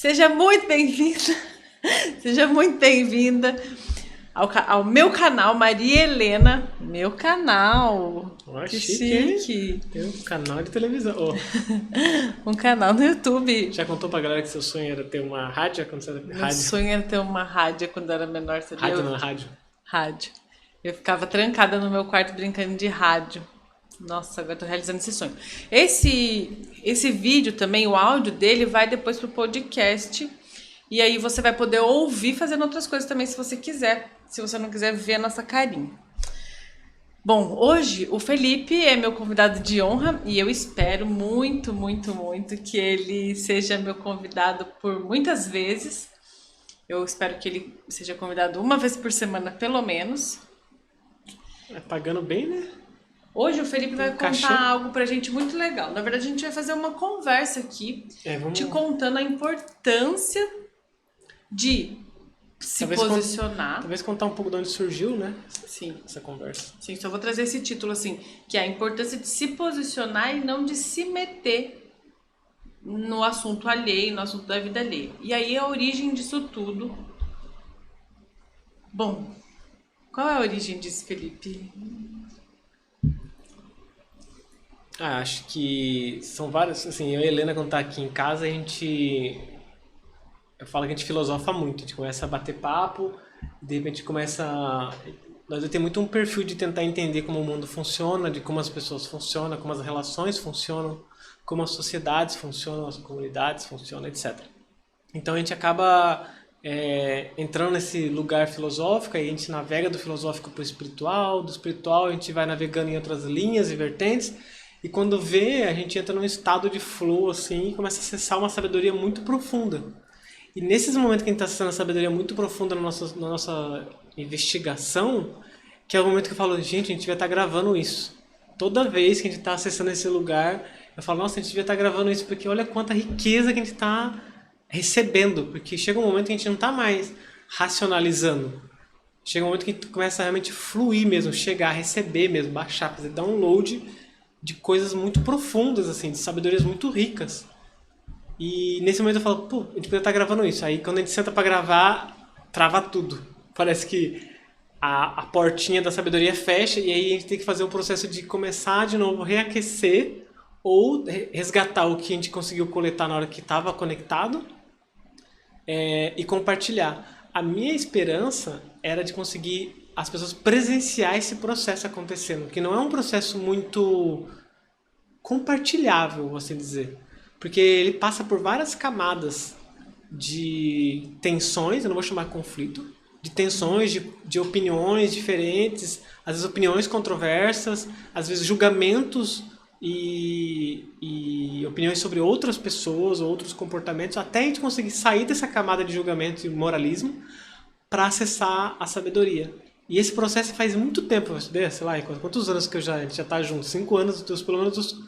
Seja muito bem-vinda, seja muito bem-vinda ao meu canal, Maria Helena. Meu canal. Ó, Que chique, hein? chique. Tem um canal de televisão. Ó, Um canal no YouTube. já contou pra galera que seu sonho era ter uma rádio quando você era Meu rádio? sonho era ter uma rádio quando eu era menor, sabia? Rádio não, rádio. Rádio. Eu ficava trancada no meu quarto brincando de rádio. Nossa, agora tô realizando esse sonho. Esse vídeo também, o áudio dele vai depois pro podcast. E aí você vai poder ouvir fazendo outras coisas também, se você quiser. Se você não quiser ver a nossa carinha. Bom, hoje o Felipe é meu convidado de honra e eu espero muito, muito, muito que ele seja meu convidado por muitas vezes. Eu espero que ele seja convidado uma vez por semana, pelo menos. É pagando bem, né? Hoje o Felipe vai contar cachê. algo pra gente muito legal. Na verdade, a gente vai fazer uma conversa aqui, Vamos. te contando a importância de se Talvez posicionar. Talvez contar um pouco de onde surgiu, né? Sim, Essa conversa. sim, só vou trazer esse título assim, que é a importância de se posicionar e não de se meter no assunto alheio, no assunto da vida alheia. E aí a origem disso tudo. Bom, qual é a origem disso, Felipe? Acho que são vários. Assim, eu e a Helena, quando tá aqui em casa, eu falo que a gente filosofa muito. A gente começa a bater papo, de repente começa. Nós temos muito um perfil de tentar entender como o mundo funciona, de como as pessoas funcionam, como as relações funcionam, como as sociedades funcionam, as comunidades funcionam, etc. Então a gente acaba entrando nesse lugar filosófico, aí a gente navega do filosófico para o espiritual, do espiritual a gente vai navegando em outras linhas e vertentes, e quando vê, a gente entra num estado de flow assim, e começa a acessar uma sabedoria muito profunda. E nesses momentos que a gente está acessando a sabedoria muito profunda na nossa investigação, que é o momento que eu falo, gente, a gente devia estar gravando isso. Toda vez que a gente está acessando esse lugar, eu falo, nossa, a gente devia estar gravando isso, porque olha quanta riqueza que a gente está recebendo. Porque chega um momento que a gente não está mais racionalizando. Chega um momento que a gente começa a realmente fluir mesmo, chegar, receber mesmo, baixar, fazer download de coisas muito profundas, assim, de sabedorias muito ricas. E nesse momento eu falo, pô, a gente podia estar gravando isso. Aí quando a gente senta pra gravar, trava tudo. Parece que a portinha da sabedoria fecha e aí a gente tem que fazer um processo de começar de novo, reaquecer ou resgatar o que a gente conseguiu coletar na hora que estava conectado e compartilhar. A minha esperança era de conseguir as pessoas presenciar esse processo acontecendo, que não é um processo muito compartilhável, vou assim dizer. Porque ele passa por várias camadas de tensões, eu não vou chamar de conflito, de tensões, de opiniões diferentes, às vezes opiniões controversas, às vezes julgamentos e opiniões sobre outras pessoas, outros comportamentos, até a gente conseguir sair dessa camada de julgamento e moralismo para acessar a sabedoria. E esse processo faz muito tempo, sei lá, quantos anos que a gente já está junto? 5 anos, pelo menos os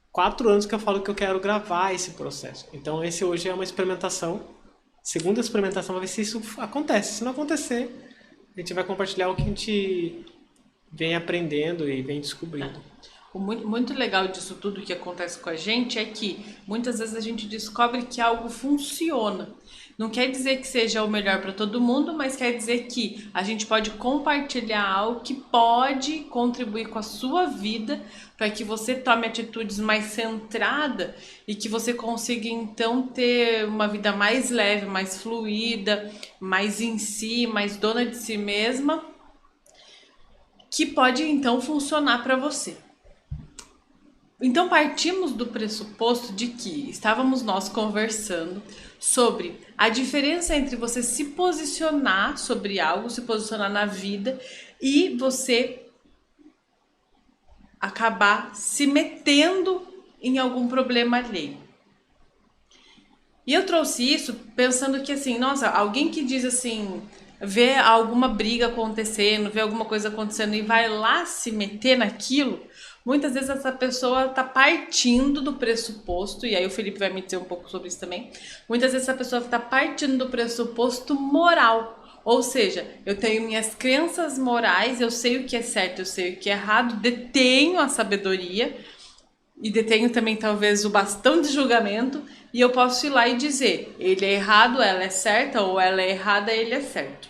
4 anos que eu falo que eu quero gravar esse processo. Então esse hoje é uma experimentação. Segunda experimentação, vai ver se isso acontece. Se não acontecer, a gente vai compartilhar o que a gente vem aprendendo e vem descobrindo. O muito legal disso tudo que acontece com a gente é que muitas vezes a gente descobre que algo funciona. Não quer dizer que seja o melhor para todo mundo, mas quer dizer que a gente pode compartilhar algo que pode contribuir com a sua vida para que você tome atitudes mais centradas e que você consiga então ter uma vida mais leve, mais fluida, mais em si, mais dona de si mesma, que pode então funcionar para você. Então partimos do pressuposto de que estávamos nós conversando sobre a diferença entre você se posicionar sobre algo, se posicionar na vida e você acabar se metendo em algum problema alheio. E eu trouxe isso pensando que assim, nossa, alguém que diz assim, vê alguma briga acontecendo, vê alguma coisa acontecendo e vai lá se meter naquilo, muitas vezes essa pessoa está partindo do pressuposto, e aí o Felipe vai me dizer um pouco sobre isso também, muitas vezes essa pessoa está partindo do pressuposto moral, ou seja, eu tenho minhas crenças morais, eu sei o que é certo, eu sei o que é errado, detenho a sabedoria, e detenho também talvez o bastão de julgamento, e eu posso ir lá e dizer, ele é errado, ela é certa, ou ela é errada, ele é certo.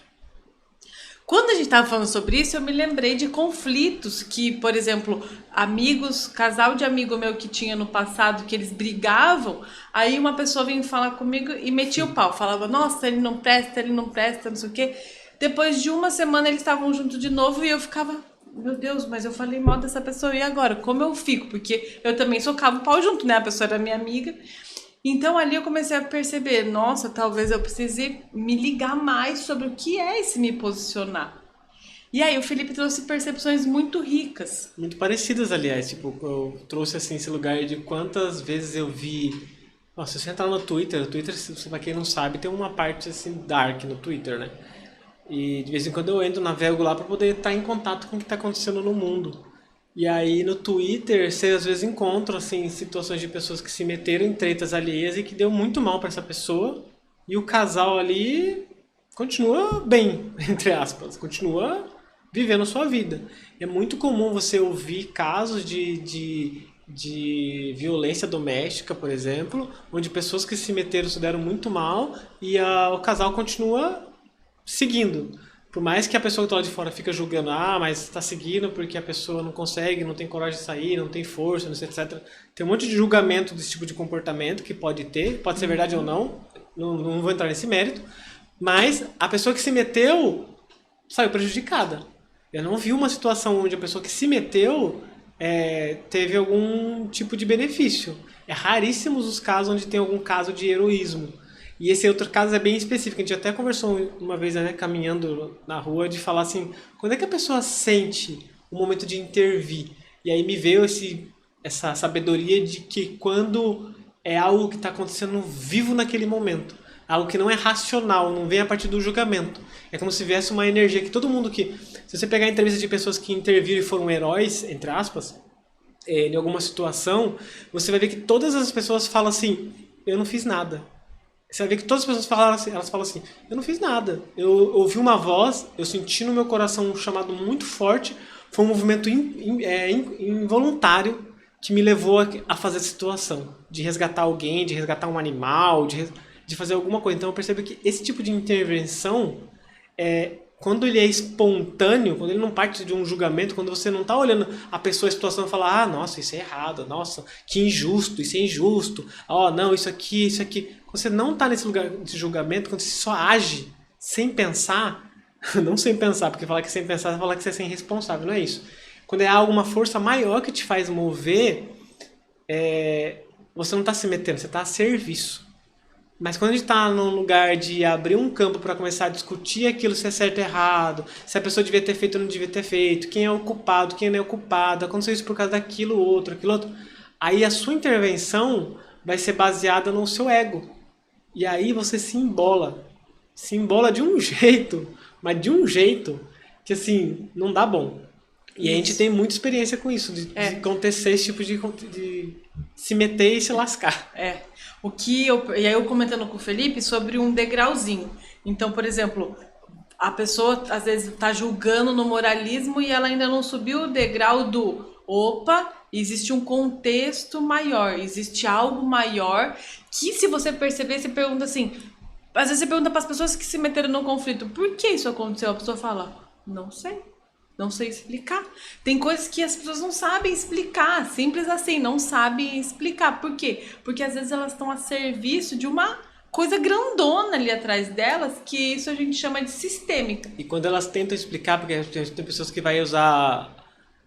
Quando a gente estava falando sobre isso, eu me lembrei de conflitos que, por exemplo, amigos, casal de amigo meu que tinha no passado, que eles brigavam, aí uma pessoa vinha falar comigo e metia o pau, falava, nossa, ele não presta, não sei o quê. Depois de uma semana eles estavam juntos de novo e eu ficava, meu Deus, mas eu falei mal dessa pessoa, e agora? Como eu fico? Porque eu também socava o pau junto, né? A pessoa era minha amiga. Então ali eu comecei a perceber, nossa, talvez eu precise me ligar mais sobre o que é esse me posicionar. E aí o Felipe trouxe percepções muito ricas. Muito parecidas, aliás. Tipo, eu trouxe assim esse lugar de quantas vezes eu vi. Nossa, se você entrar no Twitter, pra quem não sabe, tem uma parte assim dark no Twitter, né? E de vez em quando eu entro, navego lá para poder estar em contato com o que está acontecendo no mundo. E aí no Twitter você às vezes encontra assim, situações de pessoas que se meteram em tretas alheias e que deu muito mal para essa pessoa. E o casal ali continua bem, entre aspas, continua vivendo sua vida. É muito comum você ouvir casos de violência doméstica, por exemplo, onde pessoas que se meteram se deram muito mal e o casal continua seguindo. Por mais que a pessoa que está lá de fora fica julgando, mas está seguindo porque a pessoa não consegue, não tem coragem de sair, não tem força, não sei, etc. Tem um monte de julgamento desse tipo de comportamento que pode ter, pode ser verdade ou não, não vou entrar nesse mérito, mas a pessoa que se meteu saiu prejudicada. Eu não vi uma situação onde a pessoa que se meteu teve algum tipo de benefício. É raríssimos os casos onde tem algum caso de heroísmo. E esse outro caso é bem específico. A gente até conversou uma vez, né, caminhando na rua, de falar assim, quando é que a pessoa sente o momento de intervir? E aí me veio essa sabedoria de que quando é algo que está acontecendo vivo naquele momento, algo que não é racional, não vem a partir do julgamento. É como se viesse uma energia que todo mundo que... Se você pegar entrevistas de pessoas que interviram e foram heróis, entre aspas, em alguma situação, você vai ver que todas as pessoas falam assim, eu não fiz nada. Você vai ver que todas as pessoas elas falam assim, eu não fiz nada. Eu ouvi uma voz, eu senti no meu coração um chamado muito forte, foi um movimento involuntário que me levou a fazer essa situação. De resgatar alguém, de resgatar um animal, de fazer alguma coisa. Então eu percebo que esse tipo de intervenção, quando ele é espontâneo, quando ele não parte de um julgamento, quando você não está olhando a pessoa, a situação e fala, nossa, isso é errado, nossa, que injusto, isso é injusto, não, isso aqui. Quando você não está nesse lugar de julgamento, quando você só age sem pensar, não sem pensar, porque falar que sem pensar é falar que você é sem responsável, não é isso. Quando é alguma força maior que te faz mover, você não está se metendo, você está a serviço. Mas quando a gente está num lugar de abrir um campo para começar a discutir aquilo, se é certo ou errado, se a pessoa devia ter feito ou não devia ter feito, quem é o culpado, quem não é o culpado, aconteceu isso por causa daquilo outro, aí a sua intervenção vai ser baseada no seu ego. E aí você se embola de um jeito, mas de um jeito que assim, não dá bom. E a gente tem muita experiência com isso, de acontecer esse tipo de se meter e se lascar. E aí eu comentando com o Felipe sobre um degrauzinho. Então, por exemplo, a pessoa às vezes está julgando no moralismo e ela ainda não subiu o degrau do opa, existe um contexto maior, existe algo maior que, se você perceber, você pergunta assim, às vezes você pergunta para as pessoas que se meteram no conflito, por que isso aconteceu? A pessoa fala, não sei explicar. Tem coisas que as pessoas não sabem explicar, simples assim, não sabem explicar. Por quê? Porque às vezes elas estão a serviço de uma coisa grandona ali atrás delas, que isso a gente chama de sistêmica. E quando elas tentam explicar, porque tem pessoas que vai usar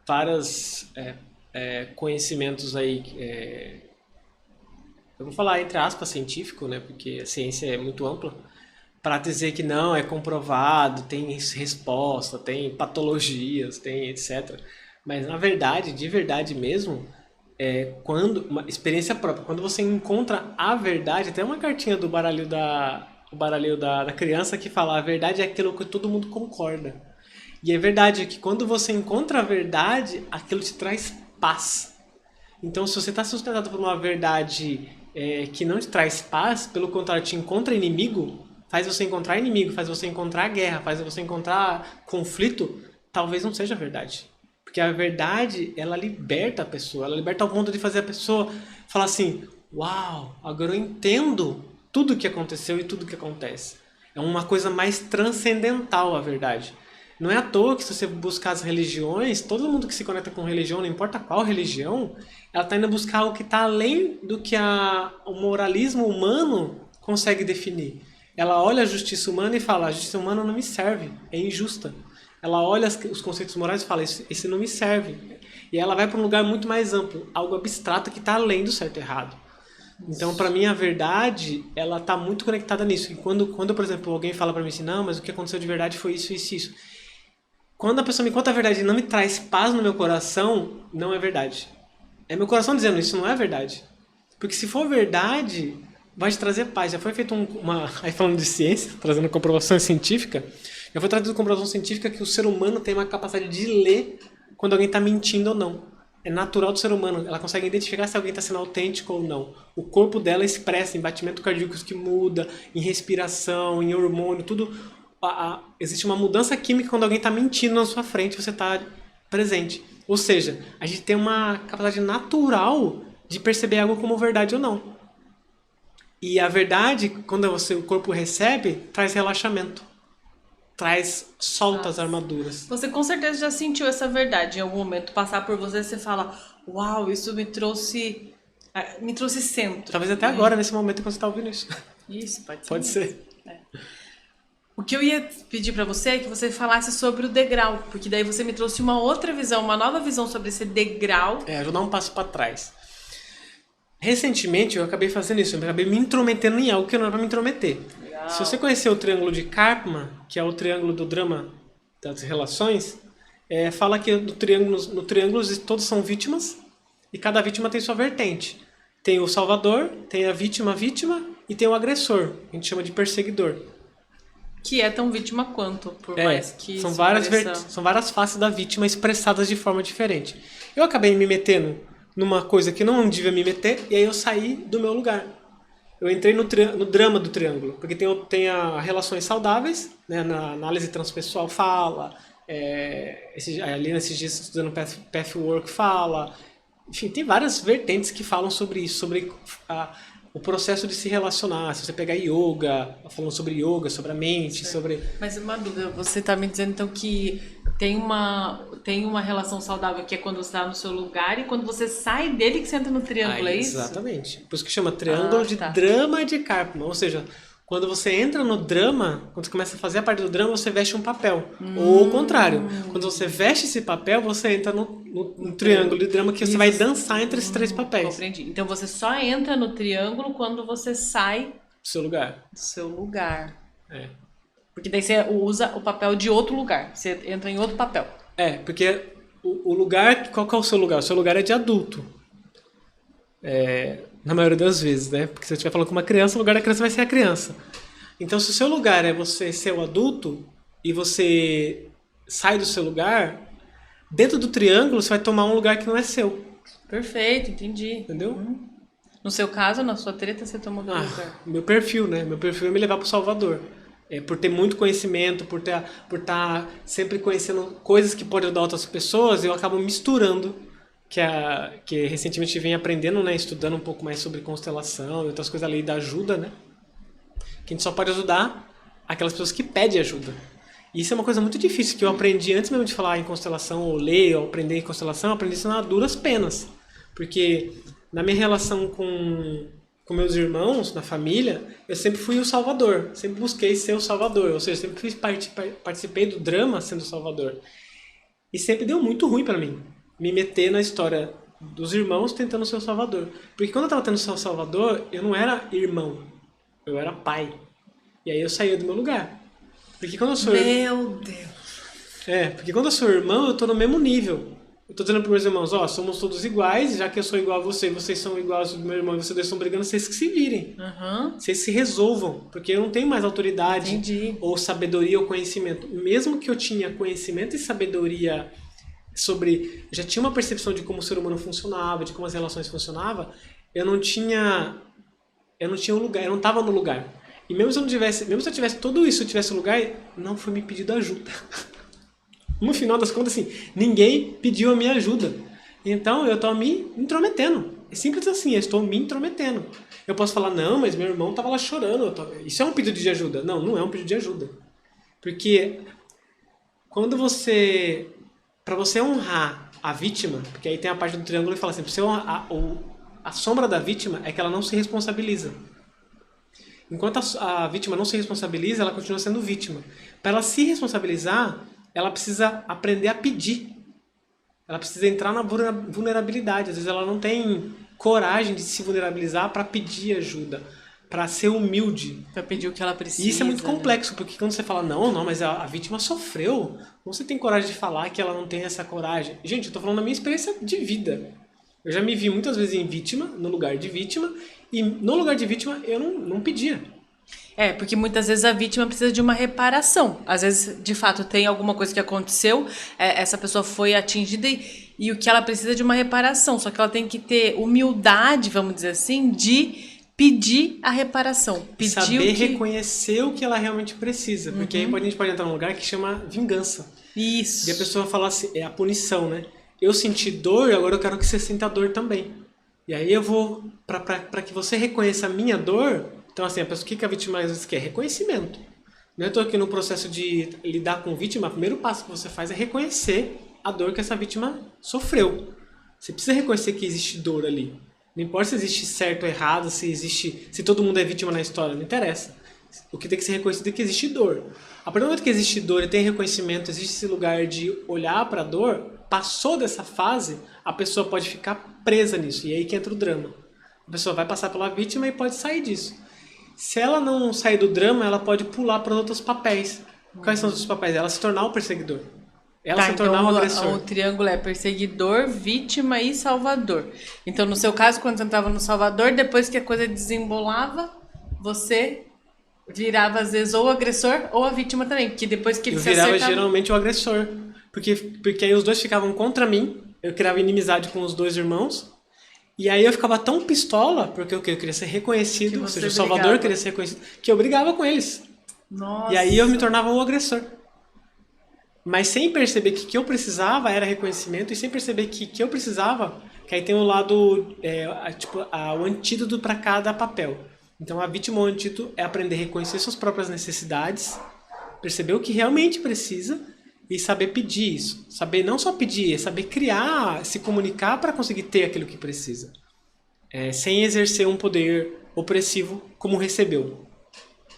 vários conhecimentos aí, eu vou falar entre aspas científico, né, porque a ciência é muito ampla, para dizer que não, é comprovado, tem resposta, tem patologias, tem etc. Mas na verdade, de verdade mesmo, uma experiência própria, quando você encontra a verdade, tem uma cartinha do baralho da criança que fala, a verdade é aquilo que todo mundo concorda. E é verdade que quando você encontra a verdade, aquilo te traz paz. Então, se você está sustentado por uma verdade que não te traz paz, pelo contrário, te encontra inimigo, faz você encontrar guerra, faz você encontrar conflito, talvez não seja verdade. Porque a verdade, ela liberta a pessoa. Ela liberta ao ponto de fazer a pessoa falar assim, uau, agora eu entendo tudo o que aconteceu e tudo o que acontece. É uma coisa mais transcendental, a verdade. Não é à toa que se você buscar as religiões, todo mundo que se conecta com religião, não importa qual religião, ela está indo buscar algo que está além do que o moralismo humano consegue definir. Ela olha a justiça humana e fala, a justiça humana não me serve, é injusta. Ela olha os conceitos morais e fala, esse não me serve. E ela vai para um lugar muito mais amplo, algo abstrato que está além do certo e errado. Então, para mim, a verdade, ela está muito conectada nisso. E quando, por exemplo, alguém fala para mim assim, não, mas o que aconteceu de verdade foi isso, isso, isso. Quando a pessoa me conta a verdade e não me traz paz no meu coração, não é verdade. É meu coração dizendo, isso não é verdade. Porque se for verdade, vai te trazer paz. Já foi feito aí falando de ciência, trazendo comprovação científica, já foi trazido comprovação científica que o ser humano tem uma capacidade de ler quando alguém está mentindo ou não. É natural do ser humano. Ela consegue identificar se alguém está sendo autêntico ou não. O corpo dela expressa em batimento cardíaco que muda, em respiração, em hormônio, tudo. Existe uma mudança química quando alguém está mentindo na sua frente, você está presente. Ou seja, a gente tem uma capacidade natural de perceber algo como verdade ou não. E a verdade, quando o corpo recebe, traz relaxamento. Solta as armaduras. Você com certeza já sentiu essa verdade em algum momento. Passar por você fala, uau, isso me trouxe centro. Talvez até agora, nesse momento, quando você está ouvindo isso. Isso, pode ser. Pode ser. É. O que eu ia pedir para você é que você falasse sobre o degrau, porque daí você me trouxe uma outra visão, uma nova visão sobre esse degrau. Eu vou dar um passo para trás. Recentemente eu acabei fazendo isso, eu acabei me intrometendo em algo que não era para me intrometer. Legal. Se você conhecer o triângulo de Karpman, que é o triângulo do drama das relações, fala que no triângulo todos são vítimas e cada vítima tem sua vertente. Tem o salvador, tem a vítima e tem o agressor, que a gente chama de perseguidor. Que é tão vítima quanto, por mais que... São várias faces da vítima expressadas de forma diferente. Eu acabei me metendo numa coisa que não devia me meter, e aí eu saí do meu lugar. Eu entrei no drama do triângulo, porque tem relações saudáveis, né, na análise transpessoal fala, ali nesses dias estudando Pathwork fala, enfim, tem várias vertentes que falam sobre isso, sobre o processo de se relacionar. Se você pegar yoga, falando sobre yoga, sobre a mente, sobre... Mas uma dúvida, você está me dizendo então que tem uma relação saudável que é quando você está no seu lugar e quando você sai dele que você entra no triângulo, é isso? Exatamente. Por isso que chama triângulo de drama de Karpman. Ou seja, quando você entra no drama, quando você começa a fazer a parte do drama, você veste um papel. Ou o contrário. Quando você veste esse papel, você entra no triângulo de drama que você vai dançar entre esses três papéis. Compreendi. Então você só entra no triângulo quando você sai do seu lugar. Do seu lugar. Porque daí você usa o papel de outro lugar. Você entra em outro papel. Porque o lugar... Qual que é o seu lugar? O seu lugar é de adulto. Na maioria das vezes, né? Porque se eu estiver falando com uma criança, o lugar da criança vai ser a criança. Então, se o seu lugar é você ser o adulto e você sai do seu lugar, dentro do triângulo você vai tomar um lugar que não é seu. Perfeito, entendi. Entendeu? No seu caso, na sua treta, você tomou meu lugar. Meu perfil, né? Meu perfil é me levar pro Salvador. Por ter muito conhecimento, por estar sempre conhecendo coisas que podem ajudar outras pessoas, eu acabo misturando, que recentemente vem aprendendo, né, estudando um pouco mais sobre constelação e outras coisas, a lei da ajuda, né? Que a gente só pode ajudar aquelas pessoas que pedem ajuda. E isso é uma coisa muito difícil, que eu aprendi antes mesmo de falar em constelação, ou ler, ou aprender em constelação, eu aprendi isso a duras penas. Porque na minha relação com meus irmãos, na família, eu sempre fui o salvador, sempre busquei ser o salvador, ou seja, sempre participei do drama sendo o salvador. E sempre deu muito ruim pra mim, me meter na história dos irmãos tentando ser o salvador. Porque quando eu tava tendo ser o salvador, eu não era irmão, eu era pai. E aí eu saía do meu lugar. Porque quando eu sou... Meu Deus! Porque quando eu sou irmão, eu tô no mesmo nível. Eu tô dizendo para meus irmãos, somos todos iguais, já que eu sou igual a você, vocês são iguais ao meu irmão e vocês dois estão brigando, vocês que se virem. Vocês se resolvam, porque eu não tenho mais autoridade. Entendi. Ou sabedoria ou conhecimento. Mesmo que eu tinha conhecimento e sabedoria sobre... Já tinha uma percepção de como o ser humano funcionava, de como as relações funcionavam, eu não tinha um lugar, eu não estava no lugar. E mesmo se eu tivesse tudo isso, eu tivesse lugar, não foi me pedido ajuda. No final das contas, assim, ninguém pediu a minha ajuda. Então, eu tô me intrometendo. É simples assim, eu estou me intrometendo. Eu posso falar, não, mas meu irmão tava lá chorando. Isso é um pedido de ajuda. Não, não é um pedido de ajuda. Porque quando você... Para você honrar a vítima, porque aí tem a parte do triângulo que fala assim, pra você honrar a sombra da vítima é que ela não se responsabiliza. Enquanto a vítima não se responsabiliza, ela continua sendo vítima. Para ela se responsabilizar, ela precisa aprender a pedir. Ela precisa entrar na vulnerabilidade. Às vezes ela não tem coragem de se vulnerabilizar para pedir ajuda, para ser humilde. Pra pedir o que ela precisa. E isso é muito né? complexo, porque quando você fala, não, mas a vítima sofreu, você tem coragem de falar que ela não tem essa coragem. Gente, eu tô falando da minha experiência de vida. Eu já me vi muitas vezes em vítima, no lugar de vítima, e no lugar de vítima eu não pedia. Porque muitas vezes a vítima precisa de uma reparação. Às vezes, de fato, tem alguma coisa que aconteceu, essa pessoa foi atingida e o que ela precisa é de uma reparação. Só que ela tem que ter humildade, vamos dizer assim, de pedir a reparação. Pedir saber reconhecer o que ela realmente precisa. Porque aí a gente pode entrar num lugar que chama vingança. Isso. E a pessoa fala assim, é a punição, né? Eu senti dor, agora eu quero que você sinta dor também. E aí eu vou, para que você reconheça a minha dor, então assim, a pessoa, o que a vítima às vezes quer? Reconhecimento. Eu estou aqui no processo de lidar com vítima, o primeiro passo que você faz é reconhecer a dor que essa vítima sofreu. Você precisa reconhecer que existe dor ali. Não importa se existe certo ou errado, se todo mundo é vítima na história, não interessa. O que tem que ser reconhecido é que existe dor. A partir do momento que existe dor e tem reconhecimento, existe esse lugar de olhar para a dor, passou dessa fase, a pessoa pode ficar presa nisso. E aí que entra o drama. A pessoa vai passar pela vítima e pode sair disso. Se ela não sair do drama, ela pode pular para outros papéis. Quais são os outros papéis? Ela se tornar o perseguidor. Ela se tornar então o agressor. o triângulo é perseguidor, vítima e salvador. Então, no seu caso, quando você estava no Salvador, depois que a coisa desembolava, você virava, às vezes, ou o agressor ou a vítima também. Porque depois que ele se virava acertava... geralmente o agressor. Porque aí os dois ficavam contra mim. Eu criava inimizade com os dois irmãos. E aí eu ficava tão pistola, porque eu queria ser reconhecido, ou seja, o Salvador queria ser reconhecido, que eu brigava com eles. Nossa. E aí eu me tornava o agressor. Mas sem perceber que o que eu precisava era reconhecimento, e sem perceber que o que eu precisava, que aí tem o lado, o antídoto para cada papel. Então a vítima, o antídoto é aprender a reconhecer suas próprias necessidades, perceber o que realmente precisa e saber pedir isso. Saber não só pedir, é saber criar, se comunicar para conseguir ter aquilo que precisa. Sem exercer um poder opressivo como recebeu.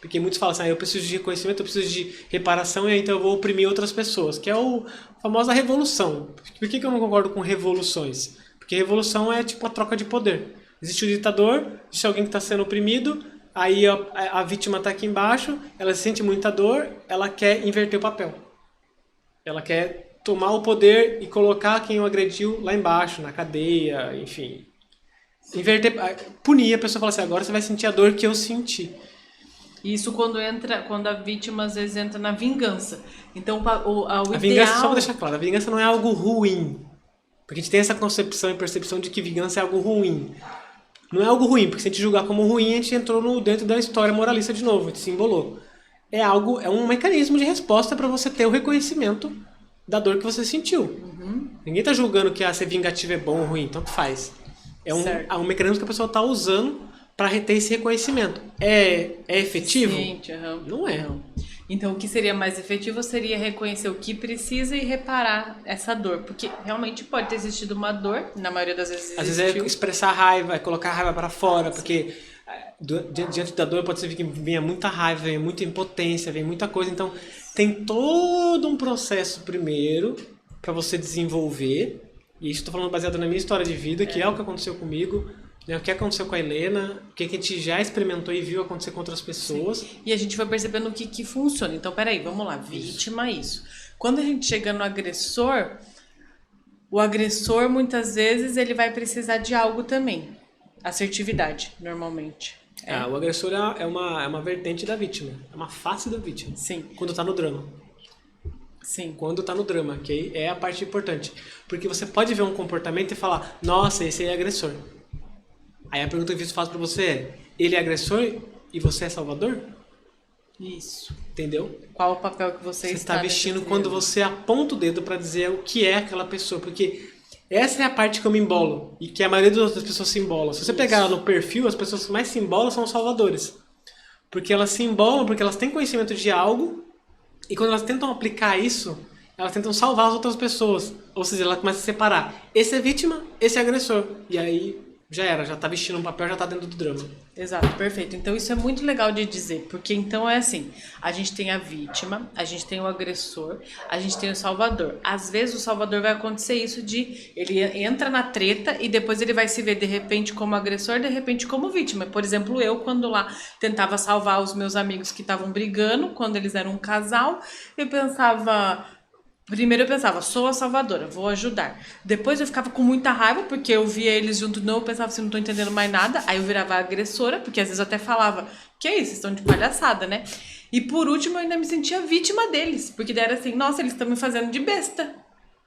Porque muitos falam assim, eu preciso de reconhecimento, eu preciso de reparação, e então eu vou oprimir outras pessoas, que é a famosa revolução. Por que eu não concordo com revoluções? Porque revolução é tipo a troca de poder. Existe o ditador, existe alguém que está sendo oprimido, aí a vítima está aqui embaixo, ela sente muita dor, ela quer inverter o papel. Ela quer tomar o poder e colocar quem o agrediu lá embaixo, na cadeia, enfim. Punir, a pessoa fala assim, agora você vai sentir a dor que eu senti. Isso quando a vítima às vezes entra na vingança. Então o a vingança, só para deixar claro, a vingança não é algo ruim. Porque a gente tem essa concepção e percepção de que vingança é algo ruim. Não é algo ruim, porque se a gente julgar como ruim, a gente entrou dentro da história moralista de novo, a gente se embolou. É um mecanismo de resposta para você ter o reconhecimento da dor que você sentiu. Ninguém está julgando que ser vingativo é bom ou ruim, tanto faz. É um mecanismo que a pessoa está usando para reter esse reconhecimento. É efetivo? Sim, não é. Não. Então, o que seria mais efetivo seria reconhecer o que precisa e reparar essa dor. Porque realmente pode ter existido uma dor, na maioria das vezes existiu. Às vezes é expressar a raiva, é colocar a raiva para fora, porque diante da dor pode ser que venha muita raiva, venha muita impotência, venha muita coisa. Então, tem todo um processo primeiro para você desenvolver. E isso estou falando baseado na minha história de vida, que é o que aconteceu comigo. O que aconteceu com a Helena, o que a gente já experimentou e viu acontecer com outras pessoas. Sim. E a gente vai percebendo o que funciona. Então, peraí, vamos lá. Vítima, isso. Quando a gente chega no agressor, o agressor, muitas vezes, ele vai precisar de algo também. Assertividade, normalmente. O agressor é uma vertente da vítima. É uma face da vítima. Sim. Quando tá no drama. Sim. Quando tá no drama, que é a parte importante. Porque você pode ver um comportamento e falar, nossa, esse aí é agressor. Aí a pergunta que eu faço pra você é, ele é agressor e você é salvador? Isso. Entendeu? Qual o papel que você Você está está vestindo nesse quando trio? você aponta o dedo para dizer o que é aquela pessoa. Porque essa é a parte que eu me embolo. E que a maioria das pessoas se embola. Se você pegar no perfil, as pessoas que mais se embolam são os salvadores. Porque elas se embolam porque elas têm conhecimento de algo. E quando elas tentam aplicar isso, elas tentam salvar as outras pessoas. Ou seja, ela começa a separar. Esse é vítima, esse é agressor. E aí já era, já tá vestindo um papel, já tá dentro do drama. Exato, perfeito. Então isso é muito legal de dizer, porque então é assim, a gente tem a vítima, a gente tem o agressor, a gente tem o salvador. Às vezes o salvador vai acontecer isso de ele entra na treta e depois ele vai se ver de repente como agressor, de repente como vítima. Por exemplo, eu quando lá tentava salvar os meus amigos que estavam brigando, quando eles eram um casal, eu pensava, primeiro eu pensava, sou a salvadora, vou ajudar. Depois eu ficava com muita raiva, porque eu via eles junto de novo, eu pensava assim, não tô entendendo mais nada. Aí eu virava agressora, porque às vezes eu até falava, que é isso, vocês estão de palhaçada, né? E por último eu ainda me sentia vítima deles, porque daí era assim, nossa, eles estão me fazendo de besta.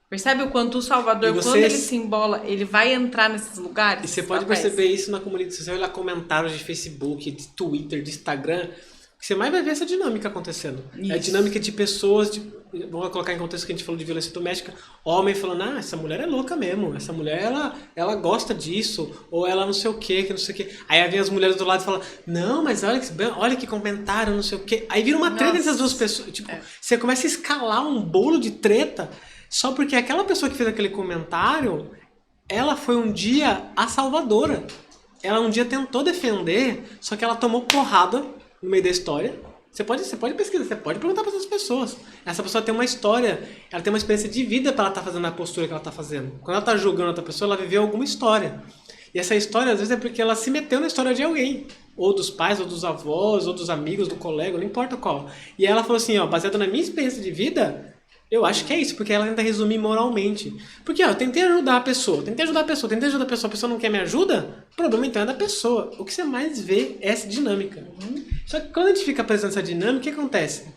Percebe o quanto o salvador, quando ele se embola, ele vai entrar nesses lugares? E você pode perceber isso na comunidade. Se você olhar comentários de Facebook, de Twitter, de Instagram, você mais vai ver essa dinâmica acontecendo. Isso. É a dinâmica de pessoas, vamos colocar em contexto que a gente falou de violência doméstica, homem falando, ah, essa mulher é louca mesmo, essa mulher, ela gosta disso, ou ela não sei o que não sei o que. Aí vem as mulheres do lado e falam, não, mas olha que comentário, não sei o que. Aí vira uma treta entre as duas pessoas. Tipo, você começa a escalar um bolo de treta só porque aquela pessoa que fez aquele comentário, ela foi um dia a salvadora. Ela um dia tentou defender, só que ela tomou porrada no meio da história. Você pode pesquisar, você pode perguntar para essas pessoas. Essa pessoa tem uma história, ela tem uma experiência de vida para ela estar fazendo a postura que ela está fazendo. Quando ela está julgando outra pessoa, ela viveu alguma história. E essa história, às vezes, é porque ela se meteu na história de alguém. Ou dos pais, ou dos avós, ou dos amigos, do colega, não importa qual. E ela falou assim, ó, baseado na minha experiência de vida, eu acho que é isso, porque ela tenta resumir moralmente. Porque, ó, eu tentei ajudar a pessoa, a pessoa não quer me ajuda, o problema então é da pessoa. O que você mais vê é essa dinâmica. Só que quando a gente fica presente nessa dinâmica, o que acontece?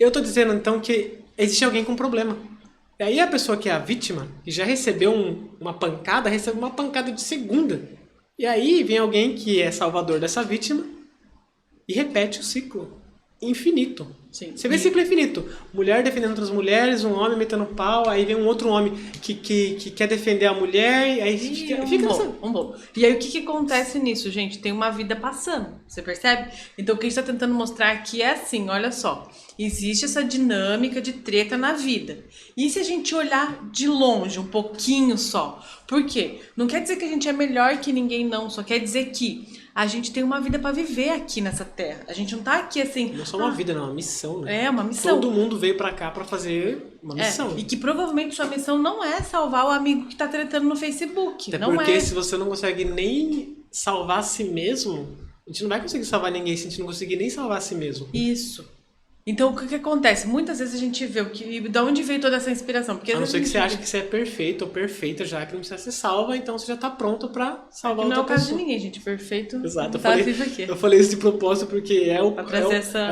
Eu tô dizendo, então, que existe alguém com problema. E aí a pessoa que é a vítima, que já recebeu uma pancada, recebe uma pancada de segunda. E aí vem alguém que é salvador dessa vítima e repete o ciclo infinito. Sim. Você vê ciclo infinito. Mulher defendendo outras mulheres, um homem metendo pau, aí vem um outro homem que quer defender a mulher, e aí fica nessa... E aí o que acontece nisso, gente? Tem uma vida passando, você percebe? Então o que a gente tá tentando mostrar aqui é assim, olha só. Existe essa dinâmica de treta na vida. E se a gente olhar de longe, um pouquinho só? Por quê? Não quer dizer que a gente é melhor que ninguém, não. Só quer dizer que a gente tem uma vida pra viver aqui nessa terra. A gente não tá aqui assim... Não é só uma vida, não. É uma missão, né? É, uma missão. Todo mundo veio pra cá pra fazer uma missão. E que provavelmente sua missão não é salvar o amigo que tá tretando no Facebook. Até não porque é. se você não consegue nem salvar a si mesmo, a gente não vai conseguir salvar ninguém se a gente não conseguir nem salvar a si mesmo. Isso. Então, o que acontece? Muitas vezes a gente vê de onde veio toda essa inspiração. Porque a não ser que você acha que você é perfeito ou perfeita já, que não precisa ser salva, então você já tá pronto pra salvar outra pessoa. Não é o caso de ninguém, gente. Perfeito. Exato. Tá vivo aqui. Eu falei isso de propósito porque é o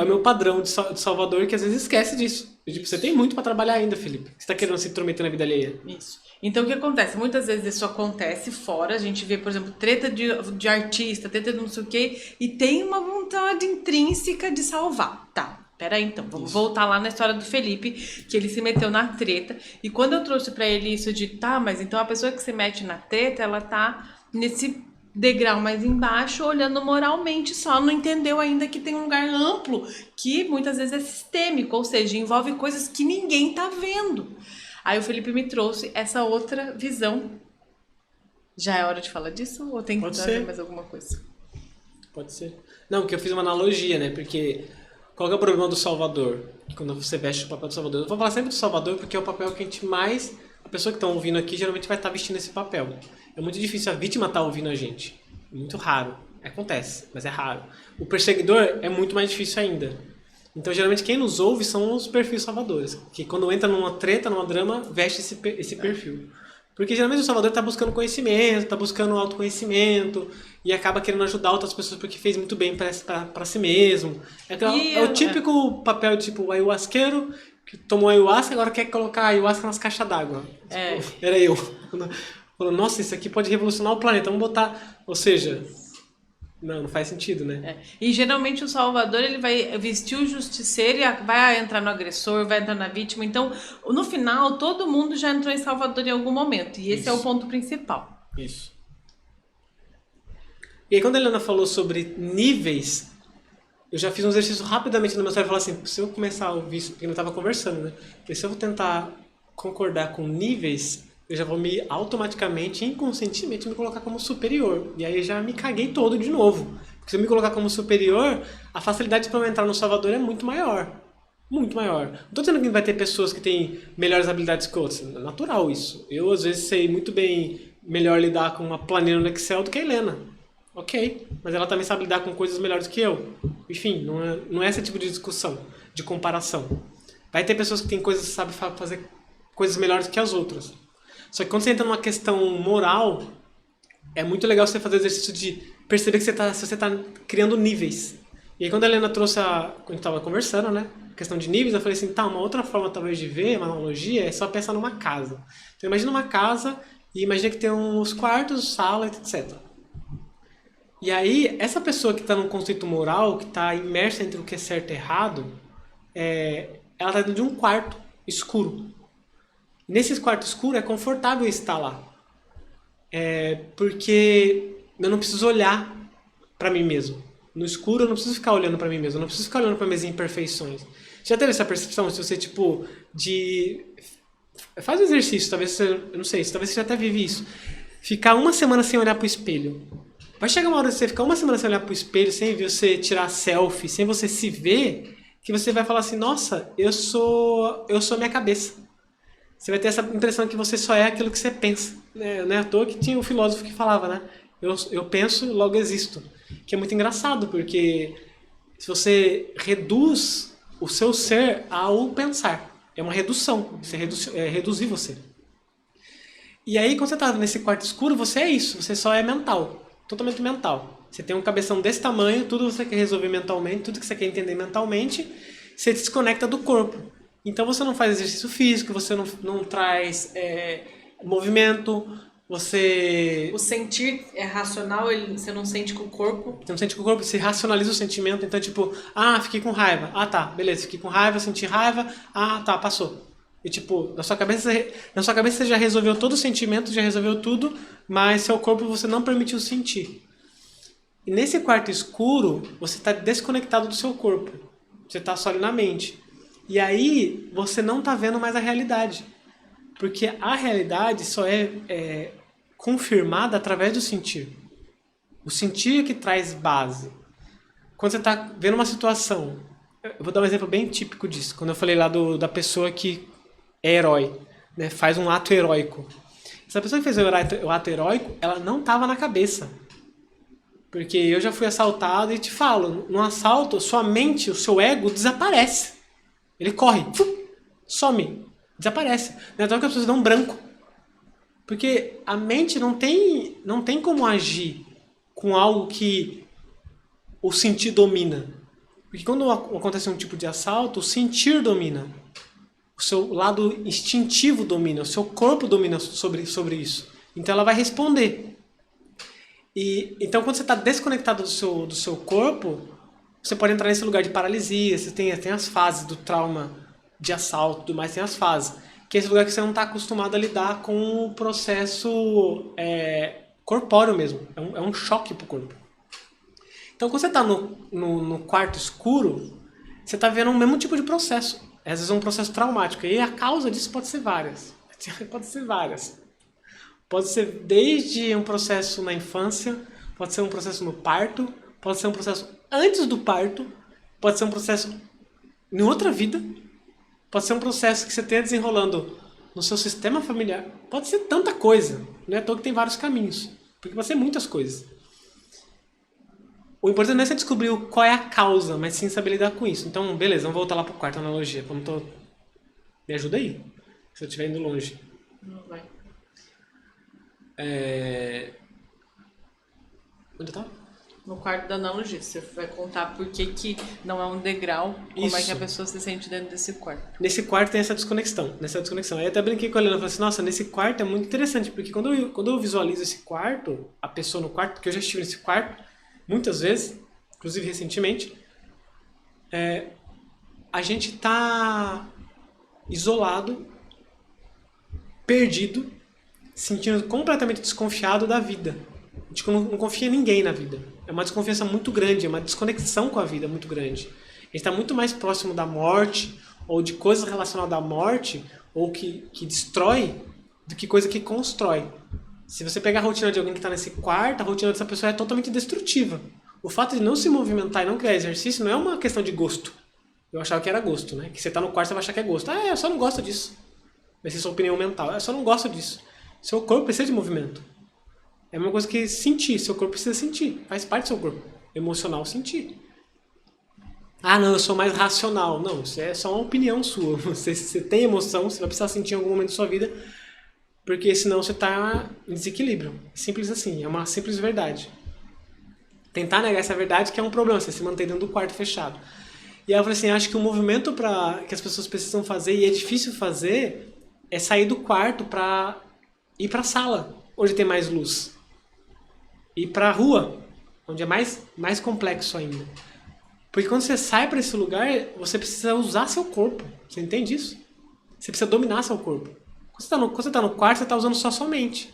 meu padrão de salvador que às vezes esquece disso. Tipo, você tem muito pra trabalhar ainda, Felipe. Você tá querendo se intrometer na vida alheia. Isso. Então, o que acontece? Muitas vezes isso acontece fora. A gente vê, por exemplo, treta de artista, treta de não sei o quê, e tem uma vontade intrínseca de salvar. Tá. Peraí, então, vamos voltar lá na história do Felipe, que ele se meteu na treta. E quando eu trouxe pra ele isso de, tá, mas então a pessoa que se mete na treta, ela tá nesse degrau mais embaixo, olhando moralmente só, não entendeu ainda que tem um lugar amplo, que muitas vezes é sistêmico, ou seja, envolve coisas que ninguém tá vendo. Aí o Felipe me trouxe essa outra visão. Já é hora de falar disso? Ou tem que trazer mais alguma coisa? Pode ser. Não, porque eu fiz uma analogia, né? Porque... Qual que é o problema do salvador? Quando você veste o papel do salvador. Eu vou falar sempre do salvador porque é o papel que a gente mais... A pessoa que está ouvindo aqui geralmente vai estar vestindo esse papel. É muito difícil a vítima estar ouvindo a gente. Muito raro. Acontece, mas é raro. O perseguidor é muito mais difícil ainda. Então, geralmente, quem nos ouve são os perfis salvadores. Que quando entra numa treta, numa drama, veste esse perfil. Porque geralmente o salvador está buscando conhecimento, está buscando autoconhecimento e acaba querendo ajudar outras pessoas porque fez muito bem para si mesmo. É o típico papel tipo o ayahuasqueiro que tomou ayahuasca e agora quer colocar ayahuasca nas caixas d'água. Tipo, era eu. Falando, nossa, isso aqui pode revolucionar o planeta, vamos botar... Ou seja, Não faz sentido, né? E geralmente o salvador ele vai vestir o justiceiro e vai entrar no agressor, vai entrar na vítima. Então, no final, todo mundo já entrou em salvador em algum momento. E esse é o ponto principal. Isso. E aí quando a Helena falou sobre níveis, eu já fiz um exercício rapidamente no meu cérebro e falei assim, se eu começar a ouvir isso, porque eu estava conversando, né? Porque se eu tentar concordar com níveis, eu já vou automaticamente, inconscientemente, me colocar como superior. E aí eu já me caguei todo de novo. Porque se eu me colocar como superior, a facilidade para eu entrar no Salvador é muito maior. Muito maior. Não estou dizendo que vai ter pessoas que têm melhores habilidades que outras. É natural isso. Eu, às vezes, sei muito bem melhor lidar com uma planilha no Excel do que a Helena. Ok. Mas ela também sabe lidar com coisas melhores que eu. Enfim, não é esse tipo de discussão, de comparação. Vai ter pessoas que têm coisas que sabem fazer coisas melhores que as outras. Só que quando você entra numa questão moral, é muito legal você fazer o exercício de perceber que você está criando níveis. E aí quando a Helena trouxe quando a gente estava conversando, né? A questão de níveis, eu falei assim, tá, uma outra forma talvez de ver, uma analogia, é só pensar numa casa. Então imagina uma casa e imagina que tem uns quartos, sala, etc. E aí, essa pessoa que está num conceito moral, que está imersa entre o que é certo e errado, ela está dentro de um quarto escuro. Nesse quarto escuro é confortável estar lá. Porque eu não preciso olhar para mim mesmo. No escuro eu não preciso ficar olhando para mim mesmo. Eu não preciso ficar olhando para minhas imperfeições. Já teve essa percepção? Se você, faz um exercício, talvez você... Eu não sei, talvez você já até vive isso. Ficar uma semana sem olhar pro espelho. Vai chegar uma hora de você ficar uma semana sem olhar pro espelho, sem você tirar selfie, sem você se ver, que você vai falar assim, nossa, eu sou minha cabeça. Você vai ter essa impressão que você só é aquilo que você pensa. Não é à toa que tinha um filósofo que falava, né? Eu penso, logo existo. Que é muito engraçado, porque se você reduz o seu ser ao pensar, é uma redução. Você reduzir você. E aí, quando você está nesse quarto escuro, você é isso. Você só é mental. Totalmente mental. Você tem um cabeção desse tamanho, tudo você quer resolver mentalmente, tudo que você quer entender mentalmente, você desconecta do corpo. Então você não faz exercício físico, você não traz movimento, você... O sentir é racional, você não sente com o corpo. Você não sente com o corpo, você racionaliza o sentimento. Então, fiquei com raiva. Ah, tá, beleza, fiquei com raiva, senti raiva. Ah, tá, passou. E na sua cabeça você já resolveu todo o sentimento, já resolveu tudo, mas seu corpo você não permitiu sentir. E nesse quarto escuro, você está desconectado do seu corpo. Você está só ali na mente. E aí, você não está vendo mais a realidade. Porque a realidade só é confirmada através do sentir. O sentir é que traz base. Quando você está vendo uma situação... Eu vou dar um exemplo bem típico disso. Quando eu falei lá da pessoa que é herói, né? Faz um ato heróico. Essa pessoa que fez o ato heróico, ela não estava na cabeça. Porque eu já fui assaltado e te falo, no assalto, sua mente, o seu ego desaparece. Ele corre, some, desaparece. Então que as pessoas dão um branco. Porque a mente não tem como agir com algo que o sentir domina. Porque quando acontece um tipo de assalto, o sentir domina. O seu lado instintivo domina, o seu corpo domina sobre isso. Então ela vai responder. Então quando você está desconectado do seu corpo, você pode entrar nesse lugar de paralisia. Você tem as fases do trauma de assalto, tudo mais, tem as fases. Que é esse lugar que você não está acostumado a lidar com o processo corpóreo mesmo. É um choque para o corpo. Então quando você está no quarto escuro, você está vendo o mesmo tipo de processo. Às vezes é um processo traumático. E a causa disso pode ser várias. Pode ser desde um processo na infância, pode ser um processo no parto, pode ser um processo antes do parto, pode ser um processo em outra vida, pode ser um processo que você tenha desenrolando no seu sistema familiar. Pode ser tanta coisa. Não é à toa que tem vários caminhos. Porque pode ser muitas coisas. O importante não é você descobrir qual é a causa, mas sim saber lidar com isso. Então, beleza, vamos voltar lá pro quarto, analogia. Me ajuda aí, se eu estiver indo longe. Não vai. Onde eu tava? No quarto da analogia. Você vai contar por que não é um degrau, como é que a pessoa se sente dentro desse quarto. Nesse quarto tem essa desconexão. Aí eu até brinquei com a Helena e falei assim, nossa, nesse quarto é muito interessante, porque quando eu visualizo esse quarto, a pessoa no quarto, porque eu já estive nesse quarto, muitas vezes, inclusive recentemente, a gente tá isolado, perdido, sentindo completamente desconfiado da vida. A gente não confia em ninguém na vida. É uma desconfiança muito grande, é uma desconexão com a vida muito grande. A gente está muito mais próximo da morte, ou de coisas relacionadas à morte, ou que destrói, do que coisa que constrói. Se você pegar a rotina de alguém que está nesse quarto, a rotina dessa pessoa é totalmente destrutiva. O fato de não se movimentar e não criar exercício não é uma questão de gosto. Eu achava que era gosto, né? Que você está no quarto, você vai achar que é gosto. Eu só não gosto disso. Vai ser sua opinião mental. Eu só não gosto disso. Seu corpo precisa de movimento. É a mesma coisa que sentir. Seu corpo precisa sentir. Faz parte do seu corpo. Emocional, sentir. Não, eu sou mais racional. Não, isso é só uma opinião sua. Você tem emoção, você vai precisar sentir em algum momento da sua vida, porque senão você está em desequilíbrio. Simples assim, é uma simples verdade. Tentar negar essa verdade que é um problema, você se manter dentro do quarto fechado. E aí eu falei assim, acho que o movimento que as pessoas precisam fazer, e é difícil fazer, é sair do quarto para ir para a sala, onde tem mais luz. Ir para a rua, onde é mais complexo ainda. Porque quando você sai para esse lugar, você precisa usar seu corpo. Você entende isso? Você precisa dominar seu corpo. Quando você está no quarto, você está usando só sua mente.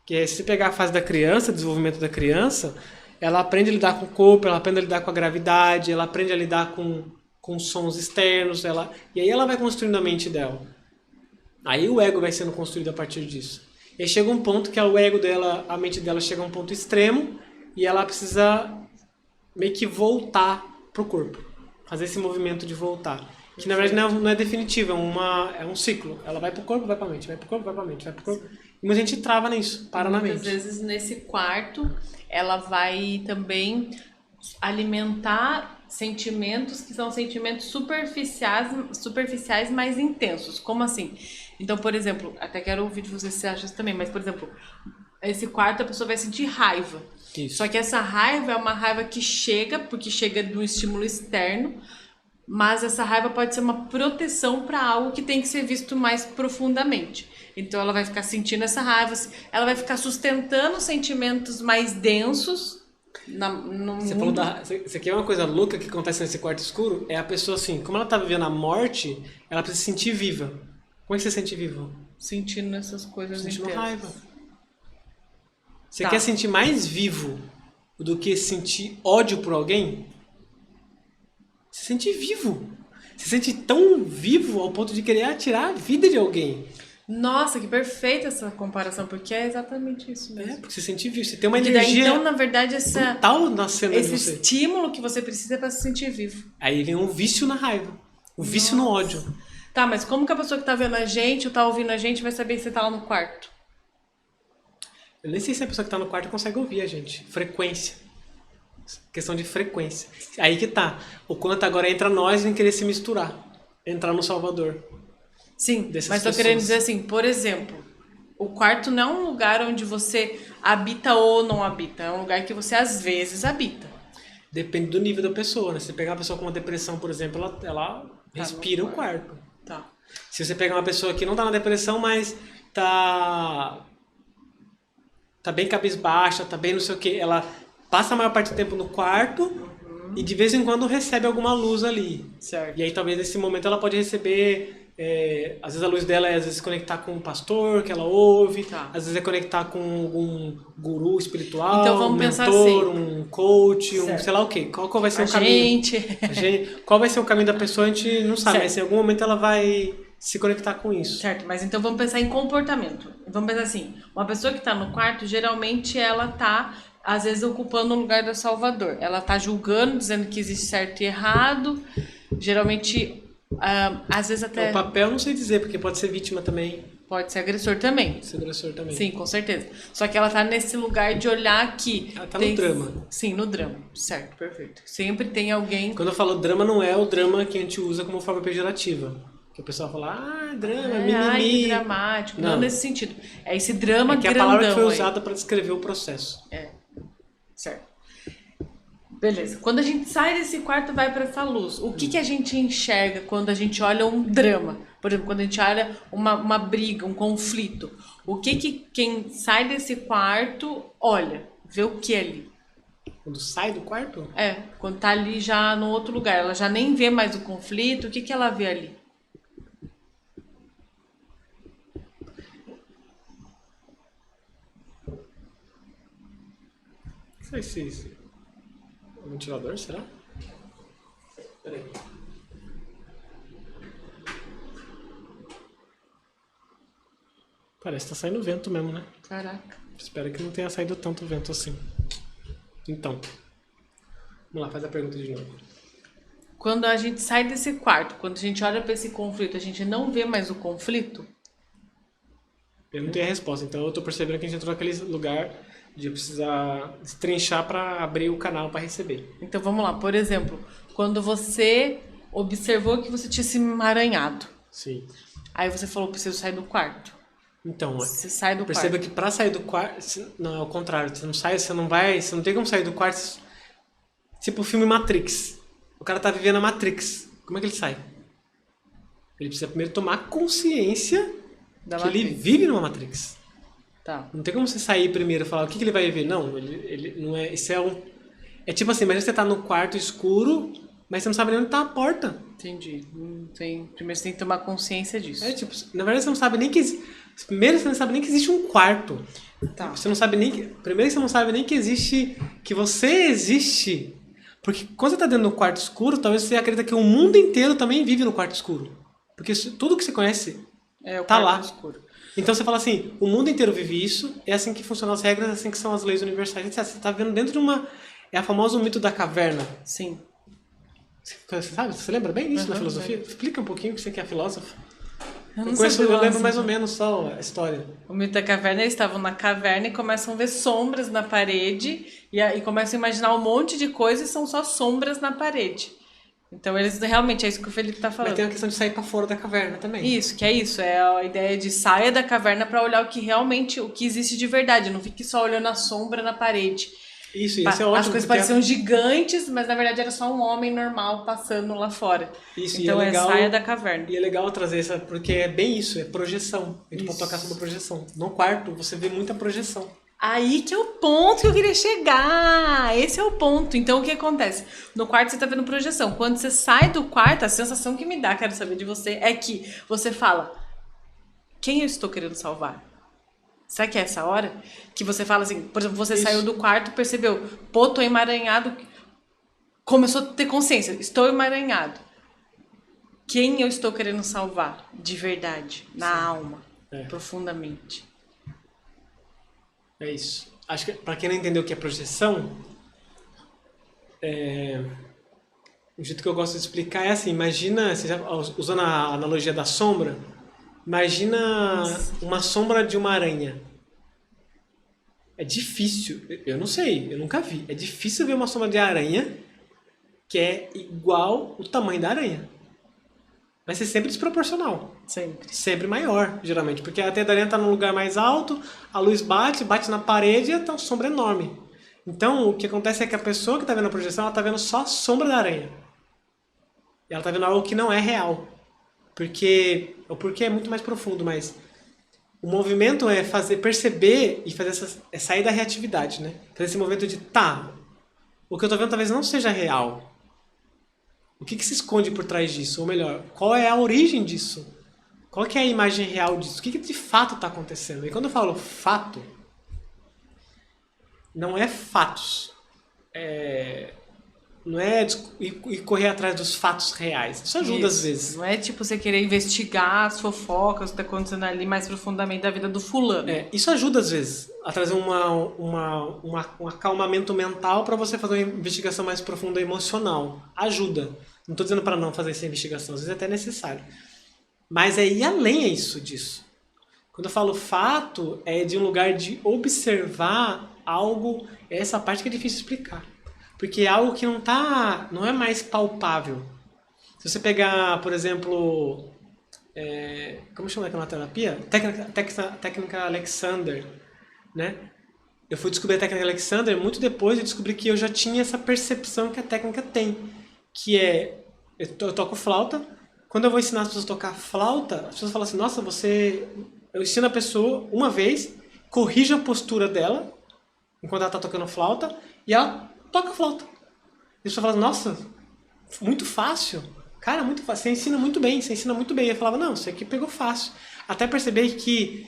Que se você pegar a fase da criança, desenvolvimento da criança, ela aprende a lidar com o corpo, ela aprende a lidar com a gravidade, ela aprende a lidar com sons externos, e aí ela vai construindo a mente dela. Aí o ego vai sendo construído a partir disso. E aí chega um ponto que o ego dela, a mente dela chega a um ponto extremo e ela precisa meio que voltar pro corpo. Fazer esse movimento de voltar. Que na verdade não é definitivo, é um ciclo. Ela vai pro corpo, vai pra mente, vai pro corpo, vai pra mente, vai pro corpo. E muita gente trava nisso, para na mente. Muitas vezes nesse quarto ela vai também alimentar sentimentos que são sentimentos superficiais mais intensos. Como assim? Então, por exemplo, até quero ouvir de você se você acha isso também, mas, por exemplo, esse quarto a pessoa vai sentir raiva. Isso. Só que essa raiva é uma raiva que porque chega de um estímulo externo, mas essa raiva pode ser uma proteção para algo que tem que ser visto mais profundamente. Então ela vai ficar sentindo essa raiva, ela vai ficar sustentando sentimentos mais densos no Você mundo. falou isso aqui é uma coisa louca que acontece nesse quarto escuro, é a pessoa assim, como ela tá vivendo a morte, ela precisa se sentir viva. Como é que você se sente viva? Sentindo essas coisas Sentindo intensas. raiva. Você Tá. quer sentir mais vivo do que sentir ódio por alguém? Se sente vivo. Se sente tão vivo ao ponto de querer atirar a vida de alguém. Nossa, que perfeita essa comparação, porque é exatamente isso mesmo. Porque você sente vivo. Você tem uma Porque daí, energia então, na verdade, brutal nascendo de esse você. estímulo que você precisa é para se sentir vivo. Aí vem um vício na raiva. Um vício no ódio. Tá, mas como que a pessoa que tá vendo a gente ou tá ouvindo a gente vai saber que você tá lá no quarto? Eu nem sei se a pessoa que tá no quarto consegue ouvir a gente. Frequência. Questão de frequência. Aí que tá. O quanto agora entra nós em querer se misturar. Entrar no Salvador. Sim, Dessas mas tô pessoas. querendo dizer assim, por exemplo, o quarto não é um lugar onde você habita ou não habita. É um lugar que você às vezes habita. Depende do nível da pessoa, né? Se você pegar uma pessoa com uma depressão, por exemplo, ela respira o quarto. Tá. Se você pegar uma pessoa que não tá na depressão, mas tá bem cabisbaixa, tá bem não sei o que, ela passa a maior parte do tempo no quarto e de vez em quando recebe alguma luz ali. Certo. E aí talvez nesse momento ela pode receber, às vezes a luz dela é às vezes conectar com um pastor que ela ouve, Tá. às vezes é conectar com algum guru espiritual, Então vamos um pensar mentor, assim. um coach, Certo. sei lá o quê. Qual vai ser A o caminho? gente... Qual vai ser o caminho da pessoa, a gente não sabe, Certo. mas em algum momento ela vai se conectar com isso. Certo, mas então vamos pensar em comportamento. Vamos pensar assim, uma pessoa que tá no quarto, geralmente ela tá, às vezes, ocupando o lugar do Salvador. Ela tá julgando, dizendo que existe certo e errado. Geralmente, às vezes até O papel não sei dizer, porque pode ser vítima também, pode ser agressor também. ser agressor também. Sim, com certeza. Só que ela tá nesse lugar de olhar que... Ela tá no drama. Sim, no drama. Certo, perfeito. Sempre tem alguém... Quando eu falo drama, não é o drama que a gente usa como forma pejorativa. Que o pessoal fala, drama, mimimi. Ai, que dramático. Não nesse sentido. É esse drama que é a grandão palavra que foi aí. usada para descrever o processo. Certo. Beleza. Quando a gente sai desse quarto, vai para essa luz. O que a gente enxerga quando a gente olha um drama? Por exemplo, quando a gente olha uma briga, um conflito. O que quem sai desse quarto olha? Vê o que ali? Quando sai do quarto? Quando tá ali já no outro lugar, ela já nem vê mais o conflito, o que que ela vê ali? O que foi esse ventilador, será? Peraí. Parece que tá saindo vento mesmo, né? Caraca. Espero que não tenha saído tanto vento assim. Então, vamos lá, faz a pergunta de novo. Quando a gente sai desse quarto, quando a gente olha para esse conflito, a gente não vê mais o conflito? Eu não tenho a resposta, então eu tô percebendo que a gente entrou naquele lugar de precisar destrinchar para abrir o canal para receber. Então vamos lá, por exemplo, quando você observou que você tinha se emaranhado, Sim. aí você falou, preciso sair do quarto. Então, Você sai do perceba quarto. que para sair do quarto, não, é o contrário, você não sai, você não tem como sair do quarto, tipo o filme Matrix. O cara tá vivendo a Matrix. Como é que ele sai? Ele precisa primeiro tomar consciência Da que ele Matrix. vive numa Matrix. Tá. Não tem como você sair primeiro e falar o que ele vai viver. Não, ele não é. Isso é um. É tipo assim, imagina você tá no quarto escuro, mas você não sabe nem onde tá a porta. Entendi. Primeiro você tem que tomar consciência disso. É tipo, na verdade você não sabe nem que. Primeiro você não sabe nem que existe um quarto. Tá. Você não sabe nem que. Primeiro você não sabe nem que existe. Que você existe. Porque quando você tá dentro do quarto escuro, talvez você acredita que o mundo inteiro também vive no quarto escuro. Porque tudo que você conhece O tá quarto lá. escuro. Então você fala assim, o mundo inteiro vive isso, é assim que funcionam as regras, é assim que são as leis universais, etc. Você tá vendo dentro de uma... É a famosa mito da caverna. Sim. Você sabe? Você lembra bem disso da Uhum, filosofia? Explica um pouquinho, que você que é filósofo. Eu não Eu conheço, sou eu lembro filósofa. mais ou menos só a história. O mito da caverna, eles estavam na caverna e começam a ver sombras na parede e começam a imaginar um monte de coisas e são só sombras na parede. Então eles realmente, é isso que o Felipe tá Mas falando. tem a questão de sair pra fora da caverna também. Isso, que é isso, é a ideia de saia da caverna para olhar o que realmente, o que existe de verdade, não fique só olhando a sombra na parede. Isso é ótimo. As coisas porque pareciam gigantes, mas na verdade era só um homem normal passando lá fora. Isso, Então e é legal, saia da caverna. E é legal trazer essa, porque é bem isso, é projeção. A gente pode Isso. tocar sobre projeção. No quarto, você vê muita projeção. Aí que é o ponto que eu queria chegar. Esse é o ponto. Então o que acontece? No quarto você tá vendo projeção. Quando você sai do quarto, a sensação que me dá, quero saber de você, é que você fala: quem eu estou querendo salvar? Será que é essa hora? Que você fala assim, por exemplo, você Isso. saiu do quarto, percebeu, pô, tô emaranhado. Começou a ter consciência, estou emaranhado. Quem eu estou querendo salvar? De verdade, na alma, profundamente. É isso. Acho que para quem não entendeu o que é projeção, o jeito que eu gosto de explicar é assim, imagina, usando a analogia da sombra, imagina uma sombra de uma aranha. É difícil, eu não sei, eu nunca vi, é difícil ver uma sombra de aranha que é igual o tamanho da aranha. Vai ser sempre desproporcional. Sempre. Sempre maior, geralmente. Porque a teia da aranha está num lugar mais alto, a luz bate na parede e a sombra é enorme. Então, o que acontece é que a pessoa que está vendo a projeção, ela está vendo só a sombra da aranha. E ela está vendo algo que não é real. O porquê é muito mais profundo, mas o movimento é perceber e fazer é sair da reatividade, né? Fazer esse movimento de, o que eu estou vendo talvez não seja real. O que se esconde por trás disso? Ou melhor, qual é a origem disso? Qual que é a imagem real disso? O que de fato está acontecendo? E quando eu falo fato, não é fatos. Não é ir correr atrás dos fatos reais. Isso ajuda às vezes. Não é tipo você querer investigar as fofocas, o que está acontecendo ali mais profundamente da vida do fulano. Isso ajuda às vezes a trazer um acalmamento mental para você fazer uma investigação mais profunda emocional. Ajuda. Não estou dizendo para não fazer essa investigação, às vezes é até necessário. Mas é ir além disso. Quando eu falo fato, é de um lugar de observar algo, é essa parte que é difícil explicar. Porque é algo que não é mais palpável. Se você pegar, por exemplo, como chama aquela terapia? Técnica Alexander, né? Eu fui descobrir a técnica Alexander muito depois de descobrir que eu já tinha essa percepção que a técnica tem. Que eu toco flauta. Quando eu vou ensinar as pessoas a tocar flauta, as pessoas falam assim, nossa, eu ensino a pessoa uma vez, corrijo a postura dela, enquanto ela está tocando flauta, e ela toca flauta. E a pessoa fala, nossa, muito fácil. Cara, muito fácil. Você ensina muito bem, você ensina muito bem. Eu falava, não, isso aqui pegou fácil. Até perceber que,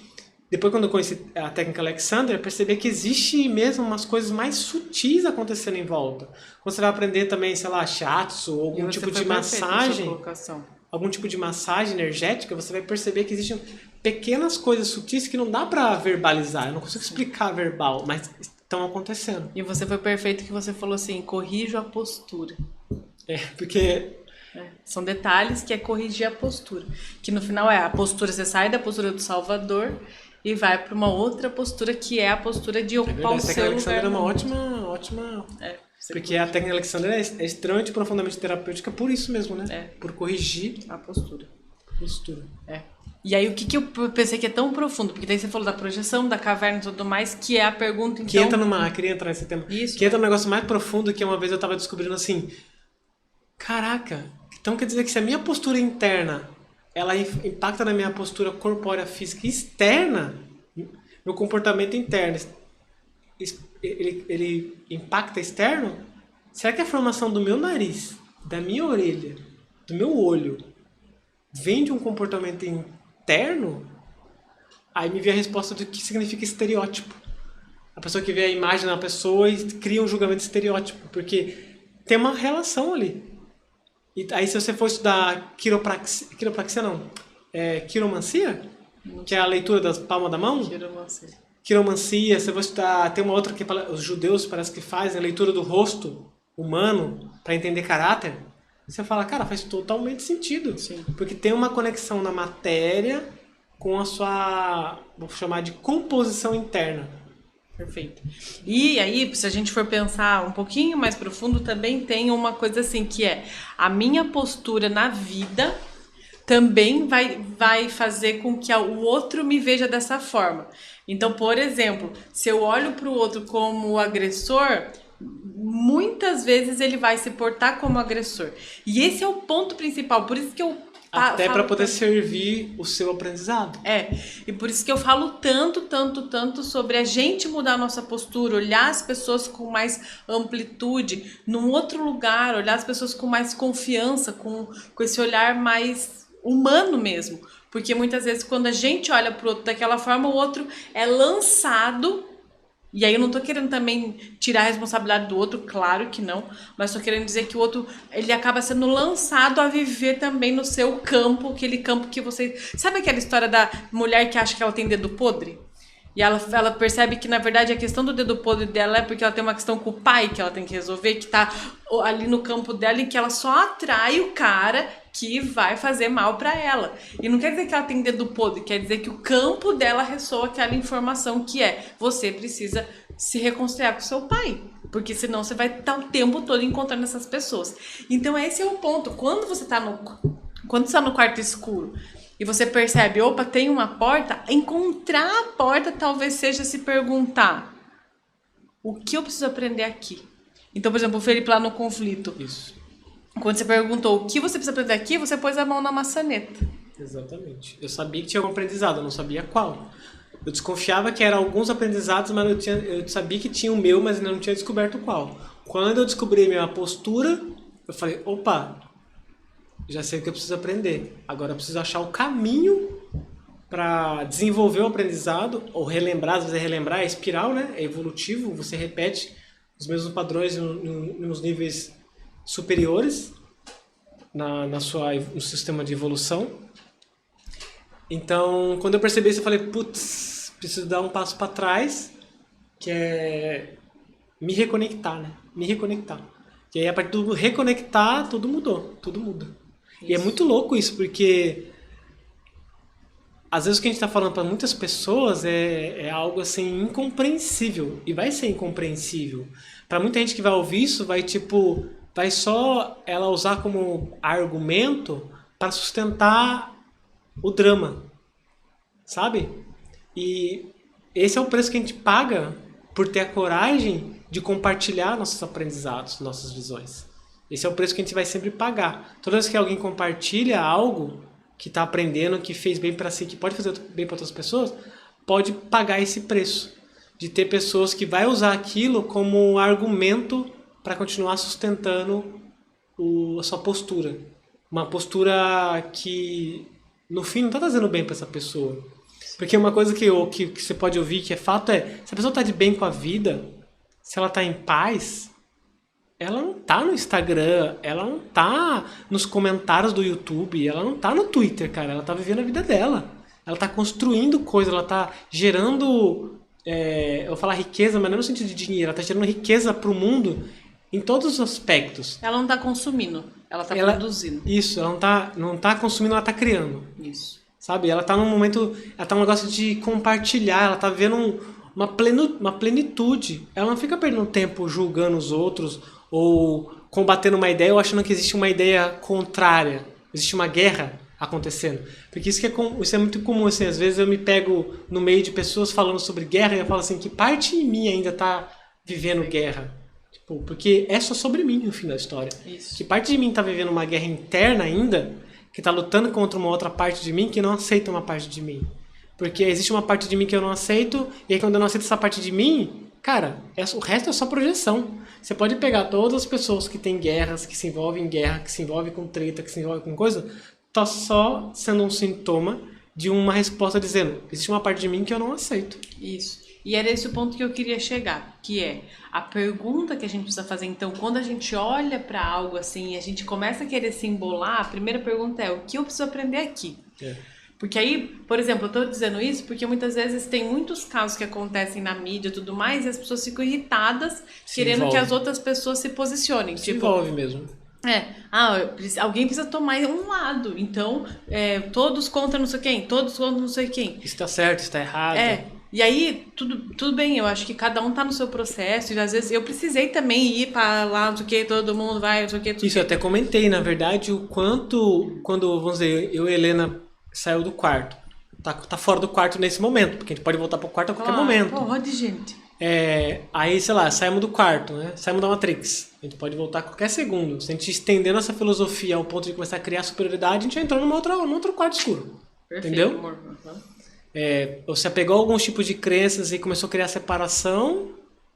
depois quando eu conheci a técnica Alexander, eu percebi que existe mesmo umas coisas mais sutis acontecendo em volta. Quando você vai aprender também, sei lá, shiatsu, ou algum tipo de massagem, algum tipo de massagem energética, você vai perceber que existem pequenas coisas sutis que não dá pra verbalizar. Eu não consigo explicar verbal, mas estão acontecendo. E você foi perfeito que você falou assim, corrijo a postura. Porque... São detalhes que é corrigir a postura. Que no final a postura, você sai da postura do Salvador e vai para uma outra postura que é a postura de ocupar o seu lugar. A técnica Alexander é uma ótima... porque a técnica Alexander é extremamente profundamente terapêutica por isso mesmo, né? Por corrigir a postura. É. E aí o que eu pensei que é tão profundo, porque daí você falou da projeção, da caverna e tudo mais, que é a pergunta então... Queria entrar nesse tema. Isso, que entra num negócio mais profundo que uma vez eu tava descobrindo assim, caraca, então quer dizer que se a minha postura interna, ela impacta na minha postura corpórea, física e externa, meu comportamento interno, ele impacta externo? Será que a formação do meu nariz, da minha orelha, do meu olho, vem de um comportamento interno? Aí me veio a resposta do que significa estereótipo. A pessoa que vê a imagem da pessoa e cria um julgamento de estereótipo, porque tem uma relação ali. E aí se você for estudar quiropraxia não, quiromancia, que é a leitura das palmas da mão. Quiromancia, você vai estudar, tem uma outra que os judeus parece que fazem, a leitura do rosto humano para entender caráter. Você fala, cara, faz totalmente sentido. Sim. Porque tem uma conexão na matéria com a sua, vou chamar de composição interna. Perfeito. E aí, se a gente for pensar um pouquinho mais profundo, também tem uma coisa assim, que é a minha postura na vida também vai fazer com que o outro me veja dessa forma. Então, por exemplo, se eu olho para o outro como agressor, muitas vezes ele vai se portar como agressor. E esse é o ponto principal, por isso que eu até para poder servir o seu aprendizado. E por isso que eu falo tanto sobre a gente mudar a nossa postura, olhar as pessoas com mais amplitude, num outro lugar, olhar as pessoas com mais confiança, com esse olhar mais humano mesmo. Porque muitas vezes quando a gente olha pro outro daquela forma, o outro é lançado. E aí eu não tô querendo também tirar a responsabilidade do outro, claro que não, mas tô querendo dizer que o outro, ele acaba sendo lançado a viver também no seu campo, aquele campo que você... Sabe aquela história da mulher que acha que ela tem dedo podre? E ela percebe que, na verdade, a questão do dedo podre dela é porque ela tem uma questão com o pai que ela tem que resolver, que tá ali no campo dela, em que ela só atrai o cara que vai fazer mal pra ela. E não quer dizer que ela tem dedo podre, quer dizer que o campo dela ressoa aquela informação que você precisa se reconciliar com seu pai, porque senão você vai estar o tempo todo encontrando essas pessoas. Então esse é o ponto. Quando você tá no quarto escuro e você percebe, opa, tem uma porta, encontrar a porta talvez seja se perguntar, o que eu preciso aprender aqui? Então, por exemplo, o Felipe lá no conflito. Isso. Quando você perguntou o que você precisa aprender aqui, você pôs a mão na maçaneta. Exatamente. Eu sabia que tinha algum aprendizado, eu não sabia qual. Eu desconfiava que eram alguns aprendizados, mas eu sabia que tinha o meu, mas ainda não tinha descoberto qual. Quando eu descobri a minha postura, eu falei, opa, já sei o que eu preciso aprender. Agora eu preciso achar o caminho para desenvolver o aprendizado, ou relembrar, às vezes relembrar, é espiral, né? É evolutivo, você repete os mesmos padrões nos níveis superiores no sistema de evolução. Então, quando eu percebi isso, eu falei, putz, preciso dar um passo para trás, que é me reconectar, né? Me reconectar. E aí, a partir do reconectar, tudo mudou, tudo muda. Isso. E é muito louco isso, porque às vezes o que a gente está falando para muitas pessoas é algo assim incompreensível, e vai ser incompreensível. Para muita gente que vai ouvir isso, vai só ela usar como argumento para sustentar o drama, sabe? E esse é o preço que a gente paga por ter a coragem de compartilhar nossos aprendizados, nossas visões. Esse é o preço que a gente vai sempre pagar. Toda vez que alguém compartilha algo que está aprendendo, que fez bem para si, que pode fazer bem para outras pessoas, pode pagar esse preço. De ter pessoas que vai usar aquilo como argumento para continuar sustentando a sua postura. Uma postura que, no fim, não está trazendo bem para essa pessoa. Porque uma coisa que você pode ouvir, que é fato, é se a pessoa está de bem com a vida, se ela está em paz, ela não tá no Instagram, ela não tá nos comentários do YouTube, ela não tá no Twitter, cara. Ela tá vivendo a vida dela. Ela tá construindo coisas, ela tá gerando, eu vou falar riqueza, mas não no sentido de dinheiro, ela tá gerando riqueza pro mundo em todos os aspectos. Ela não tá consumindo, ela tá produzindo. Isso, ela não tá consumindo, ela tá criando. Isso. Sabe? Ela tá num momento, ela tá num negócio de compartilhar, ela tá vivendo uma plenitude. Ela não fica perdendo tempo julgando os outros ou combatendo uma ideia ou achando que existe uma ideia contrária. Existe uma guerra acontecendo. Porque isso é muito comum, assim, às vezes eu me pego no meio de pessoas falando sobre guerra e eu falo assim, que parte de mim ainda tá vivendo guerra? Tipo, porque é só sobre mim no fim da história. Isso. Que parte de mim tá vivendo uma guerra interna ainda, que tá lutando contra uma outra parte de mim que não aceita uma parte de mim. Porque existe uma parte de mim que eu não aceito, e aí quando eu não aceito essa parte de mim, cara, o resto é só projeção. Você pode pegar todas as pessoas que têm guerras, que se envolvem em guerra, que se envolvem com treta, que se envolvem com coisa, tá só sendo um sintoma de uma resposta dizendo, existe uma parte de mim que eu não aceito. Isso. E era esse o ponto que eu queria chegar, que é a pergunta que a gente precisa fazer. Então, quando a gente olha para algo assim e a gente começa a querer se embolar, a primeira pergunta é, o que eu preciso aprender aqui? Porque aí, por exemplo, eu tô dizendo isso porque muitas vezes tem muitos casos que acontecem na mídia e tudo mais e as pessoas ficam irritadas querendo que as outras pessoas se posicionem. Se envolve mesmo. Alguém precisa tomar um lado. Então, todos contra não sei quem, todos contra não sei quem. Isso tá certo, isso tá errado. E aí, tudo bem, eu acho que cada um tá no seu processo, e às vezes eu precisei também ir pra lá, não sei o que, todo mundo vai, não sei o que. Isso, eu até comentei, na verdade, o quanto, quando, vamos dizer, eu e a Helena saiu do quarto, tá fora do quarto nesse momento, porque a gente pode voltar pro quarto a qualquer momento. Porra de gente. Aí, sei lá, saímos do quarto, né? Saímos da Matrix. A gente pode voltar a qualquer segundo. Se a gente estender nossa filosofia ao ponto de começar a criar superioridade, a gente entrou num outro quarto escuro. Perfeito, entendeu? Amor. Você pegou alguns tipos de crenças e começou a criar separação,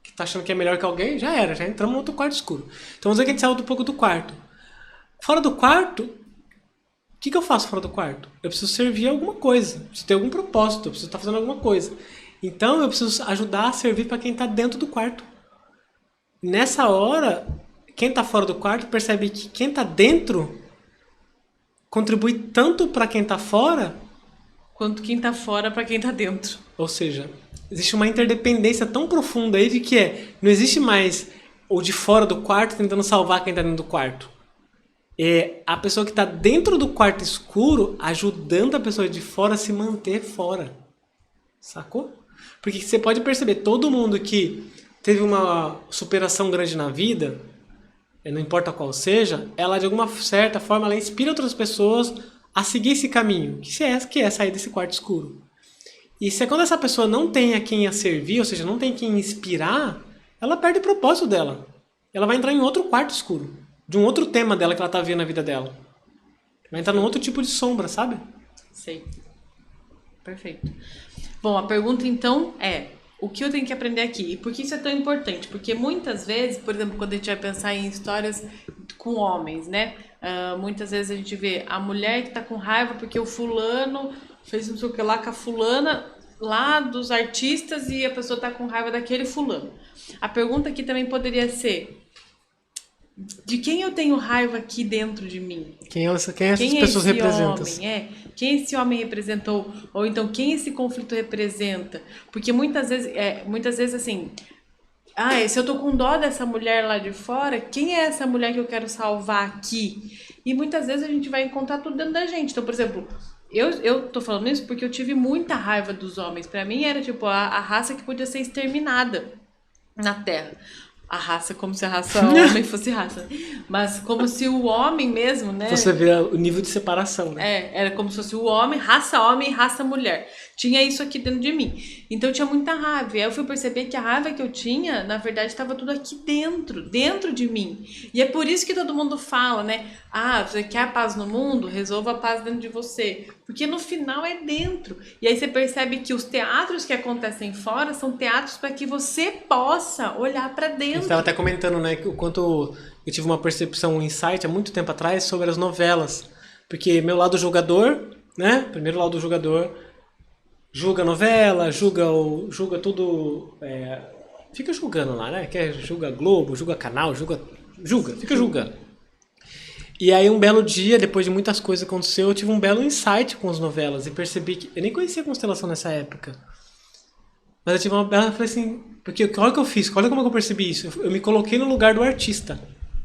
que tá achando que é melhor que alguém, já entramos num outro quarto escuro. Então vamos dizer que a gente saiu um pouco do quarto. Fora do quarto, o que eu faço fora do quarto? Eu preciso servir alguma coisa, preciso ter algum propósito, eu preciso estar fazendo alguma coisa. Então eu preciso ajudar a servir para quem está dentro do quarto. Nessa hora, quem está fora do quarto percebe que quem está dentro contribui tanto para quem está fora quanto quem tá fora para quem tá dentro. Ou seja, existe uma interdependência tão profunda aí de que não existe mais o de fora do quarto tentando salvar quem tá dentro do quarto. É a pessoa que tá dentro do quarto escuro ajudando a pessoa de fora a se manter fora. Sacou? Porque você pode perceber, todo mundo que teve uma superação grande na vida, não importa qual seja, ela de alguma certa forma ela inspira outras pessoas a seguir esse caminho, que é sair desse quarto escuro. E se quando essa pessoa não tem a quem a servir, ou seja, não tem quem inspirar, ela perde o propósito dela. Ela vai entrar em outro quarto escuro, de um outro tema dela que ela tá vendo na vida dela. Vai entrar num outro tipo de sombra, sabe? Sei. Perfeito. Bom, a pergunta então é, o que eu tenho que aprender aqui? E por que isso é tão importante? Porque muitas vezes, por exemplo, quando a gente vai pensar em histórias com homens, né? Muitas vezes a gente vê a mulher que tá com raiva porque o fulano fez não sei o que lá com a fulana lá dos artistas e a pessoa tá com raiva daquele fulano. A pergunta aqui também poderia ser, de quem eu tenho raiva aqui dentro de mim? Quem essas pessoas representam? Quem esse homem representou? Ou então, quem esse conflito representa? Porque muitas vezes assim... se eu tô com dó dessa mulher lá de fora, quem é essa mulher que eu quero salvar aqui? E muitas vezes a gente vai encontrar tudo dentro da gente. Então, por exemplo, eu tô falando isso porque eu tive muita raiva dos homens. Pra mim era tipo a raça que podia ser exterminada na Terra. A raça, como se a raça homem fosse raça. Mas como se o homem mesmo, né? Você vê o nível de separação, né? Era como se fosse o homem e raça mulher. Tinha isso aqui dentro de mim. Então eu tinha muita raiva. E aí eu fui perceber que a raiva que eu tinha, na verdade, estava tudo aqui dentro de mim. E é por isso que todo mundo fala, né? Você quer a paz no mundo? Resolva a paz dentro de você. Porque no final é dentro. E aí você percebe que os teatros que acontecem fora são teatros para que você possa olhar para dentro. gente estava até comentando, né, o quanto eu tive uma percepção, um insight há muito tempo atrás sobre as novelas. Porque meu lado julgador, né, primeiro lado julgador, julga a novela, julga tudo, fica julgando lá, né, julga Globo, julga canal, fica julgando. E aí um belo dia, depois de muitas coisas que aconteceu, eu tive um belo insight com as novelas e percebi que eu nem conhecia a Constelação nessa época. Mas eu tive uma bela, falei assim, porque olha o que eu fiz, olha como é que eu percebi isso. Eu me coloquei no lugar do artista.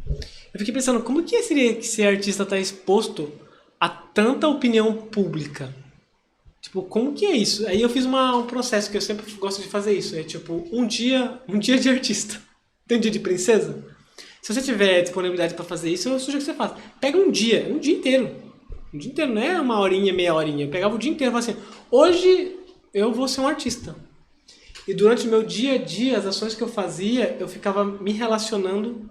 Eu fiquei pensando, como que seria que esse artista está exposto a tanta opinião pública? Tipo, como que é isso? Aí eu fiz um processo que eu sempre gosto de fazer isso. É tipo, um dia de artista. Tem um dia de princesa? Se você tiver disponibilidade para fazer isso, eu sugiro que você faça. Pega um dia inteiro. Um dia inteiro, não é uma horinha, meia horinha. Eu pegava o dia inteiro e falava assim, hoje eu vou ser um artista. E durante o meu dia a dia, as ações que eu fazia, eu ficava me relacionando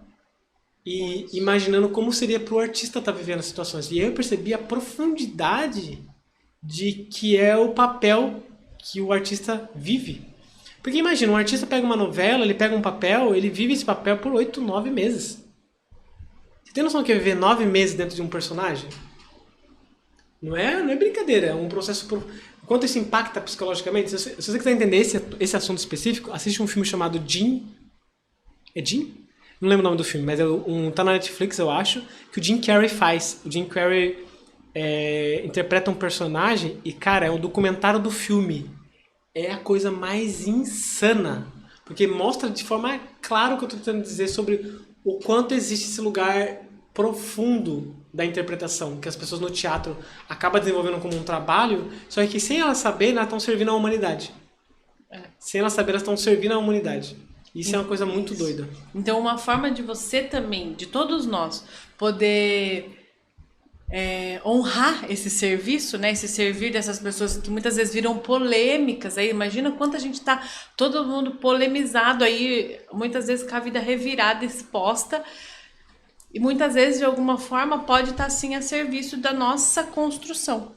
e imaginando como seria para o artista estar vivendo as situações. E aí eu percebi a profundidade de que é o papel que o artista vive. Porque imagina, um artista pega uma novela, ele pega um papel, ele vive esse papel por 8, 9 meses. Você tem noção do que é viver 9 meses dentro de um personagem? Não é brincadeira, é um processo... Quanto isso impacta psicologicamente? Se você quiser entender esse assunto específico, assiste um filme chamado Jim. É Jim? Não lembro o nome do filme, mas tá na Netflix, eu acho, que o Jim Carrey faz. O Jim Carrey interpreta um personagem e, cara, é um documentário do filme. É a coisa mais insana. Porque mostra de forma clara o que eu estou tentando dizer sobre o quanto existe esse lugar profundo da interpretação, que as pessoas no teatro acabam desenvolvendo como um trabalho, só que sem elas saberem, elas estão servindo à humanidade. Sem elas saberem, elas estão servindo à humanidade. Isso é uma coisa muito doida. Então, uma forma de você também, de todos nós, poder honrar esse serviço, né? Esse servir dessas pessoas que muitas vezes viram polêmicas. Aí imagina quanta gente tá, todo mundo polemizado aí, muitas vezes com a vida revirada, exposta. E muitas vezes, de alguma forma, pode estar sim a serviço da nossa construção.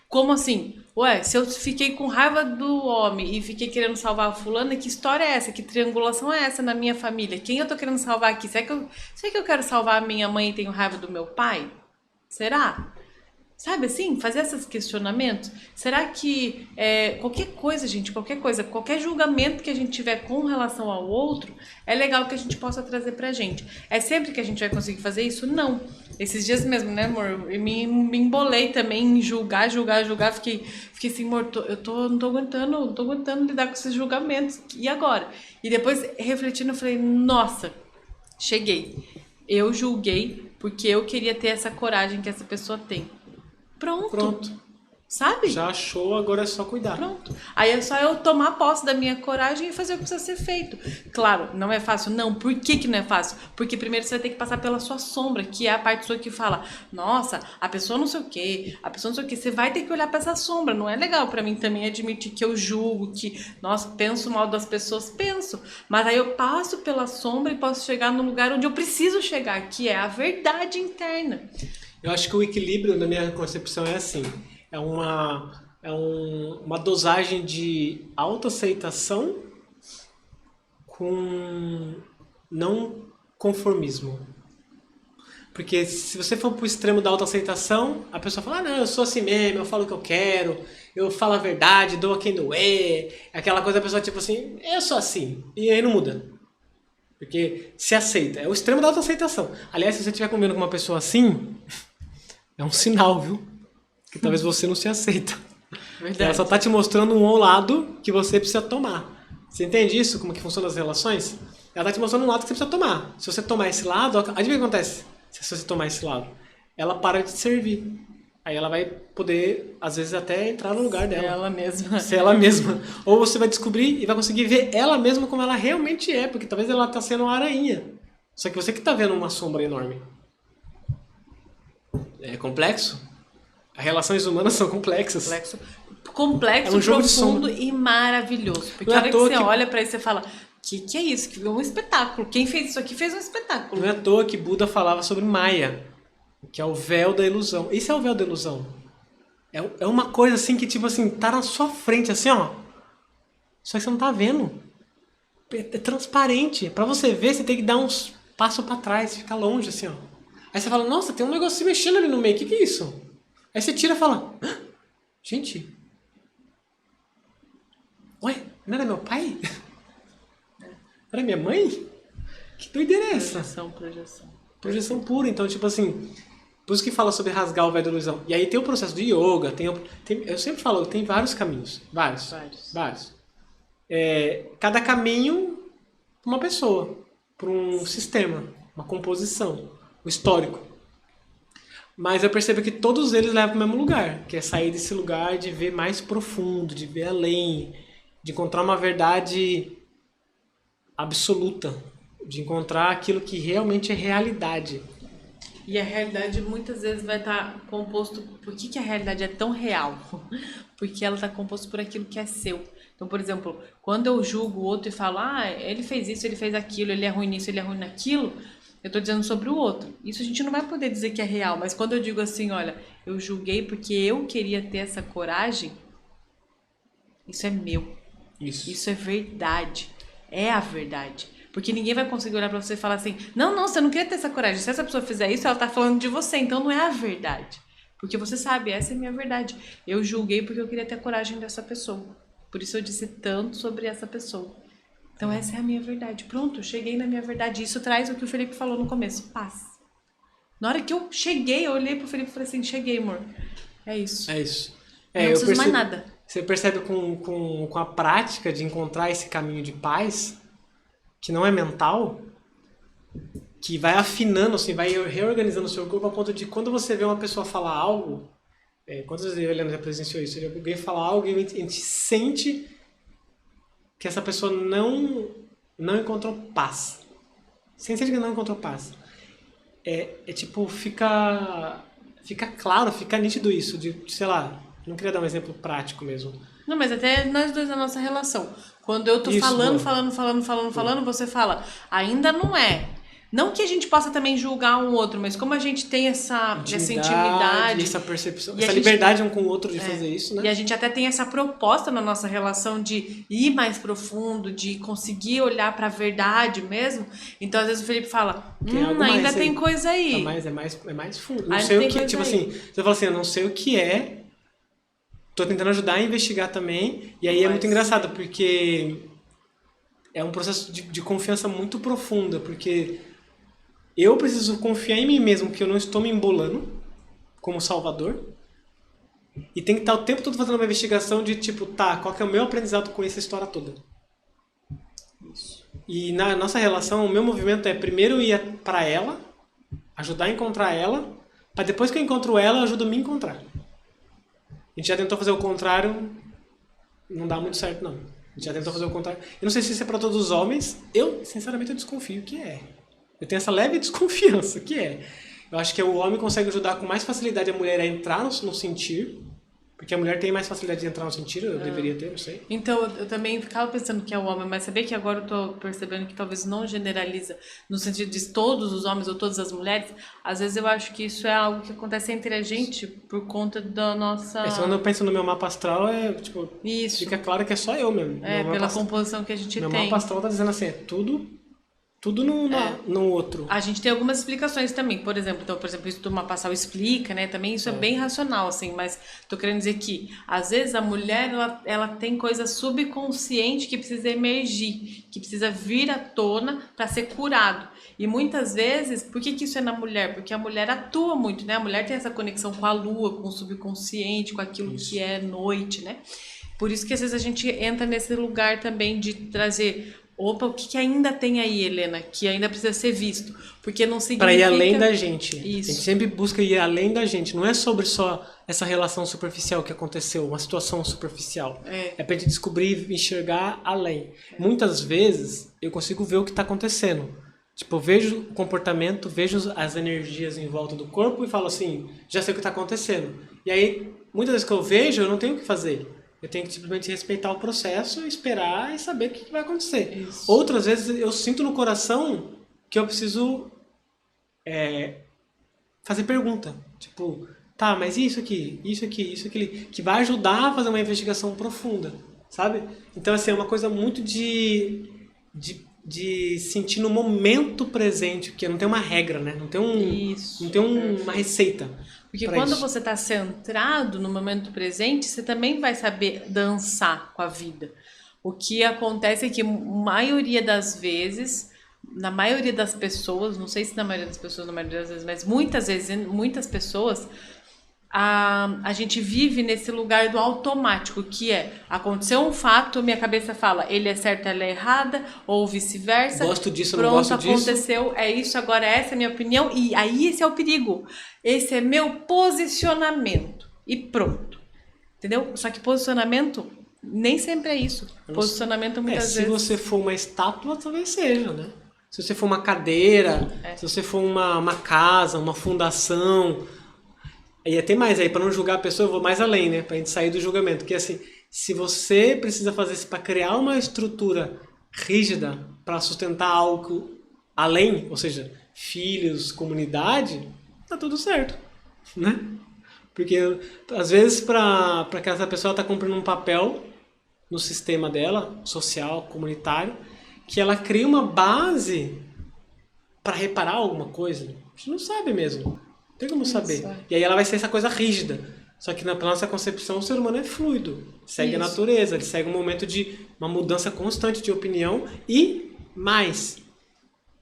Como assim? Ué, se eu fiquei com raiva do homem e fiquei querendo salvar a fulana, que história é essa? Que triangulação é essa na minha família? Quem eu tô querendo salvar aqui? Será que eu quero salvar a minha mãe e tenho raiva do meu pai? Será? Sabe assim? Fazer esses questionamentos. Será que qualquer coisa, gente, qualquer julgamento que a gente tiver com relação ao outro, é legal que a gente possa trazer pra gente. É sempre que a gente vai conseguir fazer isso? Não. Esses dias mesmo, né, amor? Eu me embolei também em julgar. Fiquei assim, amor, não tô aguentando lidar com esses julgamentos. E agora? E depois, refletindo, eu falei, nossa, cheguei. Eu julguei porque eu queria ter essa coragem que essa pessoa tem. Pronto. Sabe? Já achou, agora é só cuidar. Pronto. Aí é só eu tomar posse da minha coragem e fazer o que precisa ser feito. Claro, não é fácil. Não. Por que não é fácil? Porque primeiro você vai ter que passar pela sua sombra, que é a parte sua que fala, nossa, a pessoa não sei o quê, a pessoa não sei o quê. Você vai ter que olhar pra essa sombra. Não é legal pra mim também admitir que eu julgo, que, nossa, penso mal das pessoas. Penso. Mas aí eu passo pela sombra e posso chegar no lugar onde eu preciso chegar, que é a verdade interna. Eu acho que o equilíbrio, na minha concepção, é assim. É uma dosagem de autoaceitação com não conformismo. Porque se você for pro extremo da autoaceitação, a pessoa fala, não, eu sou assim mesmo, eu falo o que eu quero, eu falo a verdade, dou a quem doer. Aquela coisa, a pessoa tipo assim, eu sou assim. E aí não muda. Porque se aceita. É o extremo da autoaceitação. Aliás, se você estiver convivendo com uma pessoa assim, é um sinal, viu? Que talvez você não se aceita. Verdade. Ela só tá te mostrando um lado que você precisa tomar. Você entende isso? Como que funciona as relações? Ela tá te mostrando um lado que você precisa tomar. Se você tomar esse lado, adivinha o que acontece? Se você tomar esse lado, ela para de te servir. Aí ela vai poder, às vezes, até entrar no lugar dela. Ela mesma. Ser ela mesma. Ou você vai descobrir e vai conseguir ver ela mesma como ela realmente é. Porque talvez ela tá sendo uma aranha. Só que você que tá vendo uma sombra enorme. É complexo. As relações humanas são complexas. Complexo, É um jogo profundo e maravilhoso. Porque Não é a hora à que toa você que- olha pra isso, você fala, que é isso? Que é um espetáculo. Quem fez isso aqui fez um espetáculo. Não é à toa que Buda falava sobre Maya, que é o véu da ilusão. Isso é o véu da ilusão. É uma coisa assim que, tipo assim, tá na sua frente, assim, ó. Só que você não tá vendo. é transparente. Pra você ver, você tem que dar uns passos pra trás, ficar longe, assim, ó. Aí você fala, nossa, tem um negócio se mexendo ali no meio, o que é isso? Aí você tira e fala, "Ah, gente, ué, não era meu pai? Era minha mãe? Que doideira é essa? Projeção. Projeção pura, então, tipo assim, por isso que fala sobre rasgar o véu da ilusão. E aí tem o processo do yoga, eu sempre falo, tem vários caminhos, vários. Cada caminho para uma pessoa, para um sistema, uma composição, o histórico. Mas eu percebo que todos eles levam para o mesmo lugar, que é sair desse lugar de ver mais profundo, de ver além, de encontrar uma verdade absoluta, de encontrar aquilo que realmente é realidade. E a realidade muitas vezes vai estar composto... Por que a realidade é tão real? Porque ela está composta por aquilo que é seu. Então, por exemplo, quando eu julgo o outro e falo, ele fez isso, ele fez aquilo, ele é ruim nisso, ele é ruim naquilo, eu estou dizendo sobre o outro. Isso a gente não vai poder dizer que é real, mas quando eu digo assim, olha, eu julguei porque eu queria ter essa coragem, isso é meu. Isso é verdade. É a verdade. Porque ninguém vai conseguir olhar pra você e falar assim, não, você não queria ter essa coragem. Se essa pessoa fizer isso, ela tá falando de você, então não é a verdade. Porque você sabe, essa é a minha verdade. Eu julguei porque eu queria ter a coragem dessa pessoa. Por isso eu disse tanto sobre essa pessoa. Então essa é a minha verdade. Pronto, cheguei na minha verdade. Isso traz o que o Felipe falou no começo, paz. Na hora que eu cheguei, eu olhei pro Felipe e falei assim, cheguei, amor. É isso. É isso. Não preciso mais nada. Você percebe com a prática de encontrar esse caminho de paz, que não é mental, que vai afinando, assim, vai reorganizando o seu corpo a ponto de quando você vê uma pessoa falar algo, quantas vezes a Helena já presenciou isso? Alguém fala algo e a gente sente que essa pessoa não encontrou paz. Você sente que não encontrou paz. Tipo, fica claro, fica nítido isso, de, sei lá, não queria dar um exemplo prático mesmo. Não, mas até nós dois na nossa relação. Quando eu tô falando, você fala, ainda não é. Não que a gente possa também julgar um outro, mas como a gente tem essa intimidade, essa percepção, essa liberdade um com o outro de fazer isso, né? E a gente até tem essa proposta na nossa relação de ir mais profundo, de conseguir olhar pra verdade mesmo. Então, às vezes o Felipe fala, ainda tem coisa aí. É mais fundo. Não sei o que, tipo assim, você fala assim, eu não sei o que é, tô tentando ajudar a investigar também, e aí é muito engraçado, porque é um processo de confiança muito profunda, porque eu preciso confiar em mim mesmo, que eu não estou me embolando como salvador, e tem que estar o tempo todo fazendo uma investigação de tipo, qual que é o meu aprendizado com essa história toda? Isso. E na nossa relação, o meu movimento é primeiro ir para ela, ajudar a encontrar ela, para depois que eu encontro ela, eu ajudo a me encontrar. A gente já tentou fazer o contrário, não dá muito certo, não. A gente já tentou fazer o contrário. Eu não sei se isso é para todos os homens, sinceramente, eu desconfio que é. Eu tenho essa leve desconfiança, que é. Eu acho que o homem consegue ajudar com mais facilidade a mulher a entrar no sentir, porque a mulher tem mais facilidade de entrar no sentir, eu deveria ter, não sei. Então, eu também ficava pensando que é o homem, mas sabia que agora eu tô percebendo que talvez não generaliza no sentido de todos os homens ou todas as mulheres. Às vezes eu acho que isso é algo que acontece entre a gente por conta da nossa... Quando eu penso no meu mapa astral, tipo, isso. Fica claro que é só eu mesmo. Pela composição que a gente tem. Meu mapa astral tá dizendo assim, tudo no outro. A gente tem algumas explicações também. Por exemplo, isso do mapa astral explica, né? Também isso é bem racional, assim. Mas tô querendo dizer que, às vezes, a mulher, ela tem coisa subconsciente que precisa emergir, que precisa vir à tona para ser curado. E muitas vezes, por que isso é na mulher? Porque a mulher atua muito, né? A mulher tem essa conexão com a lua, com o subconsciente, com aquilo que é noite, né? Por isso que, às vezes, a gente entra nesse lugar também de trazer... Opa, o que ainda tem aí, Helena, que ainda precisa ser visto? Porque não significa... Para ir além da gente. Isso. A gente sempre busca ir além da gente. Não é sobre só essa relação superficial que aconteceu, uma situação superficial. É para gente descobrir e enxergar além. Muitas vezes, eu consigo ver o que está acontecendo. Tipo, eu vejo o comportamento, vejo as energias em volta do corpo e falo assim, já sei o que está acontecendo. E aí, muitas vezes que eu vejo, eu não tenho o que fazer. Eu tenho que simplesmente respeitar o processo, esperar e saber o que vai acontecer. Isso. Outras vezes eu sinto no coração que eu preciso fazer pergunta. Tipo, mas isso aqui, isso aqui, que vai ajudar a fazer uma investigação profunda, sabe? Então, assim, é uma coisa muito de de sentir no momento presente, porque não tem uma regra, né? Não tem Isso. não tem uma receita. Porque quando você está centrado no momento presente, você também vai saber dançar com a vida. O que acontece é que, maioria das vezes, na maioria das pessoas, não sei se na maioria das pessoas, na maioria das vezes, mas muitas vezes, muitas pessoas, a gente vive nesse lugar do automático, que é, aconteceu um fato, minha cabeça fala, ele é certo, ela é errada, ou vice-versa. Gosto disso, pronto, não gosto disso. Aconteceu, é isso, agora essa é a minha opinião, e aí esse é o perigo. Esse é meu posicionamento. E pronto. Entendeu? Só que posicionamento nem sempre é isso. Posicionamento muitas vezes... Se você for uma estátua, talvez seja, né? Se você for uma cadeira, se você for uma casa, uma fundação... E até mais aí, para não julgar a pessoa, eu vou mais além, né? Pra gente sair do julgamento. Porque assim, se você precisa fazer isso para criar uma estrutura rígida para sustentar algo além, ou seja, filhos, comunidade, tá tudo certo, né? Porque às vezes para que essa pessoa tá cumprindo um papel no sistema dela, social, comunitário, que ela cria uma base para reparar alguma coisa. A gente não sabe mesmo. Não tem como saber. E aí ela vai ser essa coisa rígida. Só que na nossa concepção o ser humano é fluido. Segue a natureza, ele segue um momento de uma mudança constante de opinião e mais.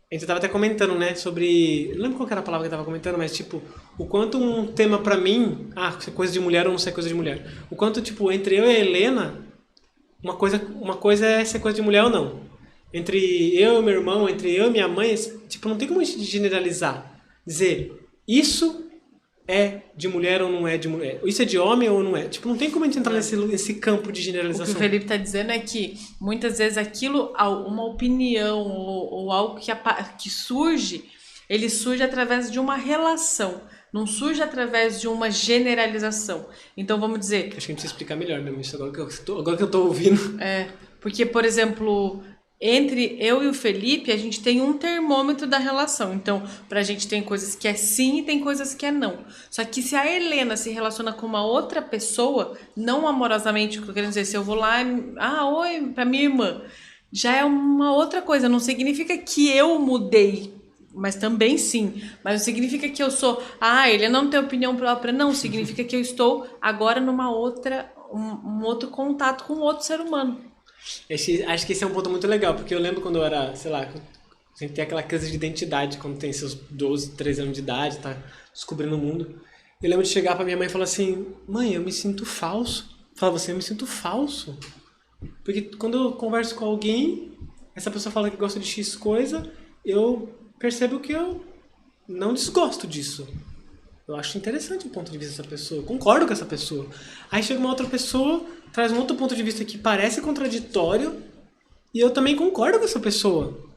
A gente estava até comentando, né, sobre... Não lembro qual era a palavra que eu estava comentando, mas tipo, o quanto um tema pra mim... ser coisa de mulher ou não ser coisa de mulher. O quanto, tipo, entre eu e a Helena, uma coisa é ser coisa de mulher ou não. Entre eu e meu irmão, entre eu e minha mãe, tipo, não tem como a gente generalizar. Dizer... Isso é de mulher ou não é de mulher? Isso é de homem ou não é? Tipo, não tem como a gente entrar nesse campo de generalização. O que o Felipe está dizendo é que, muitas vezes, aquilo, uma opinião ou algo que surge, ele surge através de uma relação. Não surge através de uma generalização. Então, vamos dizer... Acho que a gente precisa explicar melhor mesmo isso, agora que eu tô ouvindo. Porque, por exemplo... Entre eu e o Felipe, a gente tem um termômetro da relação. Então, pra gente tem coisas que é sim e tem coisas que é não. Só que se a Helena se relaciona com uma outra pessoa, não amorosamente, o que eu tô querendo dizer, se eu vou lá, oi, pra minha irmã, já é uma outra coisa. Não significa que eu mudei, mas também sim. Mas não significa que eu sou, ele não tem opinião própria. Não, significa que eu estou agora numa outra, um outro contato com outro ser humano. Acho que esse é um ponto muito legal, porque eu lembro quando eu era, sei lá, a gente tem aquela crise de identidade quando tem seus 12, 13 anos de idade, tá descobrindo o mundo. Eu lembro de chegar pra minha mãe e falar assim, mãe, eu me sinto falso. Eu falava assim, eu me sinto falso. Porque quando eu converso com alguém, essa pessoa fala que gosta de X coisa, eu percebo que eu não desgosto disso. Eu acho interessante o ponto de vista dessa pessoa, eu concordo com essa pessoa. Aí chega uma outra pessoa, traz um outro ponto de vista que parece contraditório, e eu também concordo com essa pessoa.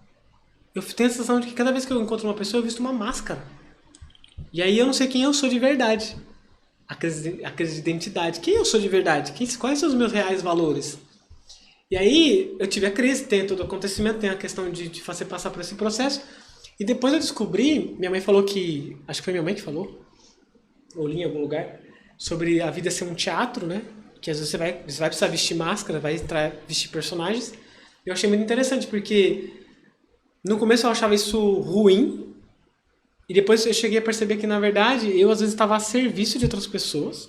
Eu tenho a sensação de que cada vez que eu encontro uma pessoa, eu visto uma máscara. E aí eu não sei quem eu sou de verdade. A crise de identidade. Quem eu sou de verdade? Quais são os meus reais valores? E aí eu tive a crise, tem todo o acontecimento, tem a questão de fazer passar por esse processo. E depois eu descobri, minha mãe falou que, acho que foi minha mãe que falou, ou li em algum lugar, sobre a vida ser um teatro, né? Que às vezes você vai precisar vestir máscara, vai vestir personagens. Eu achei muito interessante, porque no começo eu achava isso ruim, e depois eu cheguei a perceber que, na verdade, eu às vezes estava a serviço de outras pessoas,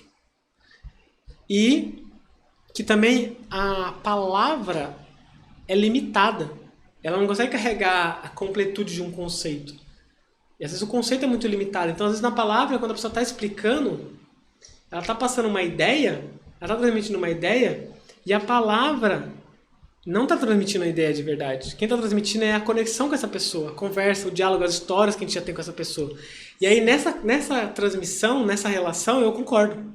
e que também a palavra é limitada. Ela não consegue carregar a completude de um conceito. E às vezes o conceito é muito limitado. Então, às vezes na palavra, quando a pessoa está explicando, ela está passando uma ideia, ela está transmitindo uma ideia, e a palavra não está transmitindo a ideia de verdade. Quem está transmitindo é a conexão com essa pessoa, a conversa, o diálogo, as histórias que a gente já tem com essa pessoa. E aí nessa transmissão, nessa relação, eu concordo.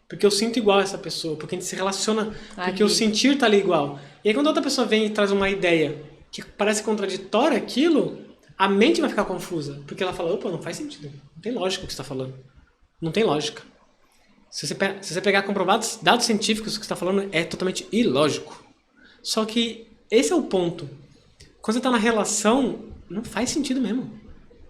Porque eu sinto igual a essa pessoa, porque a gente se relaciona, porque o sentir está ali igual. E aí quando outra pessoa vem e traz uma ideia que parece contraditória aquilo, a mente vai ficar confusa. Porque ela fala, opa, não faz sentido. Não tem lógica o que você está falando. Não tem lógica. Se você pegar comprovados, dados científicos, o que você está falando é totalmente ilógico. Só que esse é o ponto. Quando você está na relação, não faz sentido mesmo.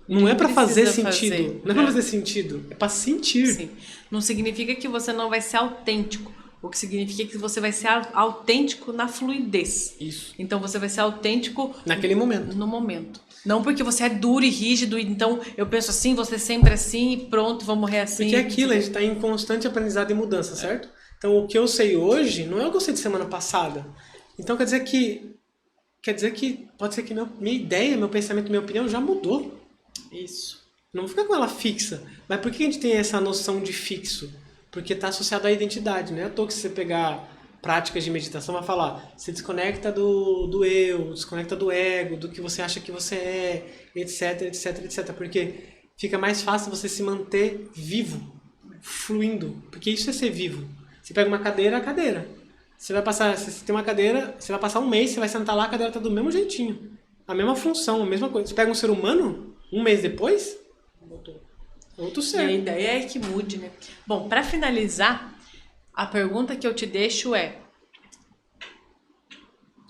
Não é para fazer sentido. Não é para fazer sentido. É para sentir. Sim. Não significa que você não vai ser autêntico. O que significa que você vai ser autêntico na fluidez. Isso. Então você vai ser autêntico Naquele momento. no momento. Não porque você é duro e rígido, então eu penso assim, você sempre assim e pronto, vou morrer assim. Porque é aquilo, a gente está em constante aprendizado e mudança, certo? Então o que eu sei hoje não é o que eu sei de semana passada. Então quer dizer que pode ser que minha ideia, meu pensamento, minha opinião já mudou. Isso. Não vou ficar com ela fixa. Mas por que a gente tem essa noção de fixo? Porque está associado à identidade, né? À toa que se você pegar práticas de meditação, vai falar, você desconecta do eu, desconecta do ego, do que você acha que você é, etc, etc, etc. Porque fica mais fácil você se manter vivo, fluindo. Porque isso é ser vivo. Você pega uma cadeira, a cadeira. Você tem uma cadeira, você vai passar um mês, você vai sentar lá, a cadeira está do mesmo jeitinho. A mesma função, a mesma coisa. Você pega um ser humano, um mês depois, outro ser. E a ideia é que mude, né? Bom, para finalizar, a pergunta que eu te deixo é...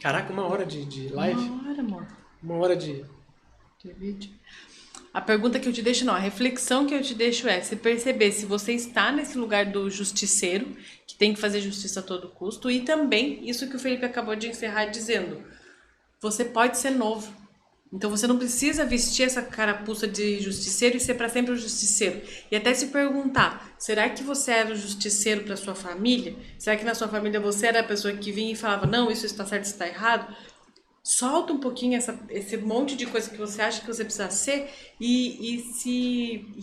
Caraca, 1 hora de live? 1 hora, amor. 1 hora de vídeo. A pergunta que eu te deixo, não, a reflexão que eu te deixo é se perceber se você está nesse lugar do justiceiro, que tem que fazer justiça a todo custo, e também isso que o Felipe acabou de encerrar dizendo, você pode ser novo. Então você não precisa vestir essa carapuça de justiceiro e ser para sempre o justiceiro. E até se perguntar, será que você era o justiceiro para sua família? Será que na sua família você era a pessoa que vinha e falava, não, isso está certo, isso está errado? Solta um pouquinho esse monte de coisa que você acha que você precisa ser e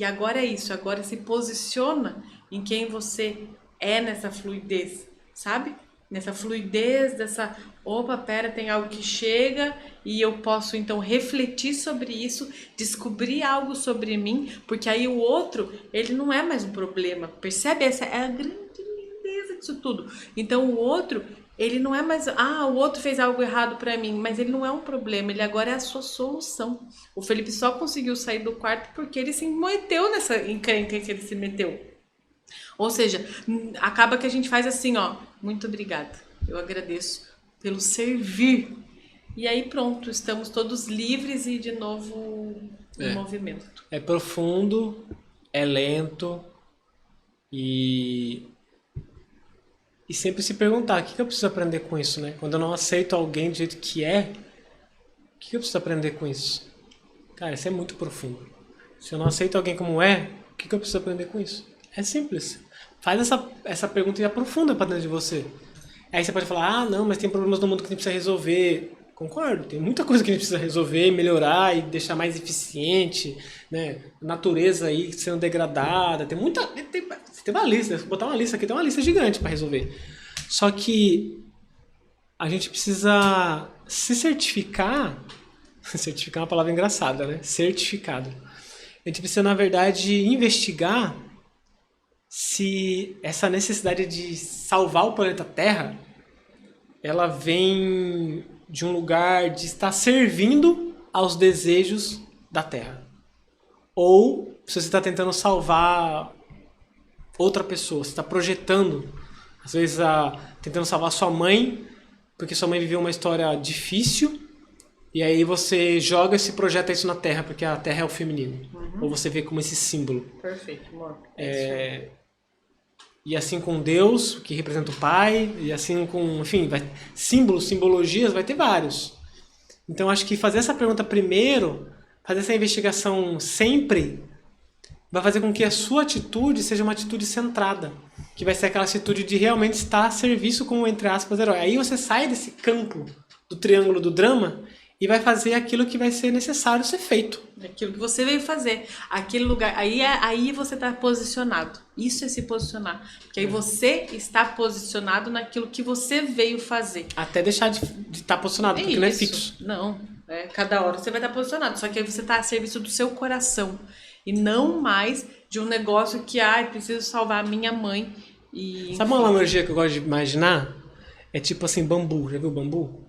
agora é isso, agora se posiciona em quem você é nessa fluidez, sabe? Nessa fluidez, dessa, opa, pera, tem algo que chega e eu posso então refletir sobre isso, descobrir algo sobre mim, porque aí o outro, ele não é mais um problema, percebe? Essa é a grande lindeza disso tudo. Então o outro, ele não é mais, o outro fez algo errado pra mim, mas ele não é um problema, ele agora é a sua solução. O Felipe só conseguiu sair do quarto porque ele se meteu nessa encrenca que ele se meteu. Ou seja, acaba que a gente faz assim, ó, muito obrigada, eu agradeço pelo servir. E aí pronto, estamos todos livres e de novo em movimento. É profundo, é lento e sempre se perguntar, o que eu preciso aprender com isso, né? Quando eu não aceito alguém do jeito que é, o que eu preciso aprender com isso? Cara, isso é muito profundo. Se eu não aceito alguém como é, o que eu preciso aprender com isso? É simples. Faz essa pergunta e aprofunda para dentro de você. Aí você pode falar, não, mas tem problemas no mundo que a gente precisa resolver. Concordo, tem muita coisa que a gente precisa resolver, melhorar e deixar mais eficiente, né? A natureza aí sendo degradada, tem muita... Tem uma lista, se botar uma lista aqui, tem uma lista gigante para resolver. Só que a gente precisa se certificar. Certificar é uma palavra engraçada, né? Certificado. A gente precisa, na verdade, investigar se essa necessidade de salvar o planeta Terra, ela vem de um lugar de estar servindo aos desejos da Terra. Ou se você está tentando salvar outra pessoa, você está projetando, às vezes tentando salvar sua mãe, porque sua mãe viveu uma história difícil, e aí você joga e projeta isso na Terra, porque a Terra é o feminino. Uhum. Ou você vê como esse símbolo. Perfeito, amor. E assim com Deus, que representa o Pai, e assim com, enfim, símbolos, simbologias, vai ter vários. Então acho que fazer essa pergunta primeiro, fazer essa investigação sempre, vai fazer com que a sua atitude seja uma atitude centrada, que vai ser aquela atitude de realmente estar a serviço como, entre aspas, herói. Aí você sai desse campo do triângulo do drama e vai fazer aquilo que vai ser necessário ser feito. Aquilo que você veio fazer. Aquele lugar. Aí você está posicionado. Isso é se posicionar. Porque aí você está posicionado naquilo que você veio fazer. Até deixar de estar posicionado, porque não é fixo. Não. Cada hora você vai estar posicionado. Só que aí você está a serviço do seu coração. E não mais de um negócio que, preciso salvar a minha mãe. E, sabe uma analogia que eu gosto de imaginar? É tipo assim, bambu. Já viu bambu?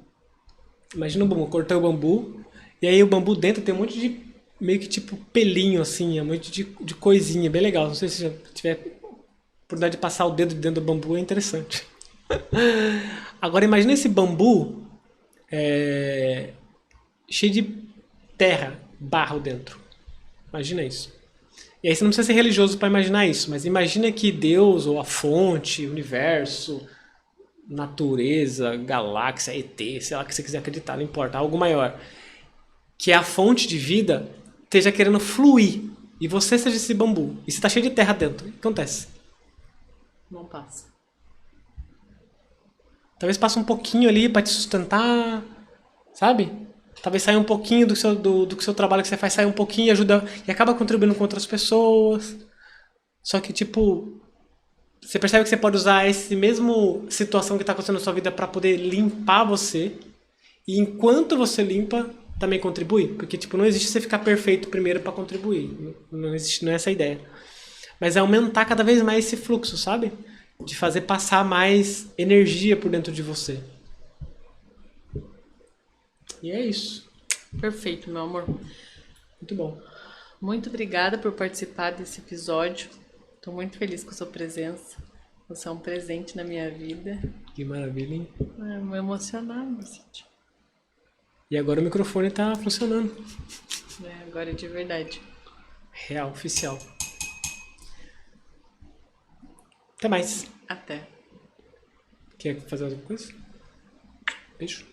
Imagina o bambu, cortei o bambu, e aí o bambu dentro tem um monte de, meio que tipo pelinho assim, um monte de coisinha, bem legal. Não sei se já tiver oportunidade de passar o dedo dentro do bambu, é interessante. Agora imagina esse bambu cheio de terra, barro dentro. Imagina isso. E aí você não precisa ser religioso para imaginar isso, mas imagina que Deus, ou a fonte, o universo, natureza, galáxia, ET, sei lá o que você quiser acreditar, não importa, algo maior, que é a fonte de vida, esteja querendo fluir, e você seja esse bambu, e você tá cheio de terra dentro, o que acontece? Não passa. Talvez passe um pouquinho ali para te sustentar, sabe? Talvez saia um pouquinho do que seu trabalho que você faz, saia um pouquinho e ajuda, e acaba contribuindo com outras pessoas. Só que, tipo, você percebe que você pode usar essa mesma situação que está acontecendo na sua vida para poder limpar você. E enquanto você limpa, também contribui. Porque, tipo, não existe você ficar perfeito primeiro para contribuir. Não existe, não é essa a ideia. Mas é aumentar cada vez mais esse fluxo, sabe? De fazer passar mais energia por dentro de você. E é isso. Perfeito, meu amor. Muito bom. Muito obrigada por participar desse episódio. Estou muito feliz com a sua presença. Você é um presente na minha vida. Que maravilha, hein? Me emocionado, Cid. E agora o microfone tá funcionando. Agora é de verdade. Real, oficial. Até mais. Até. Quer fazer outra coisa? Beijo.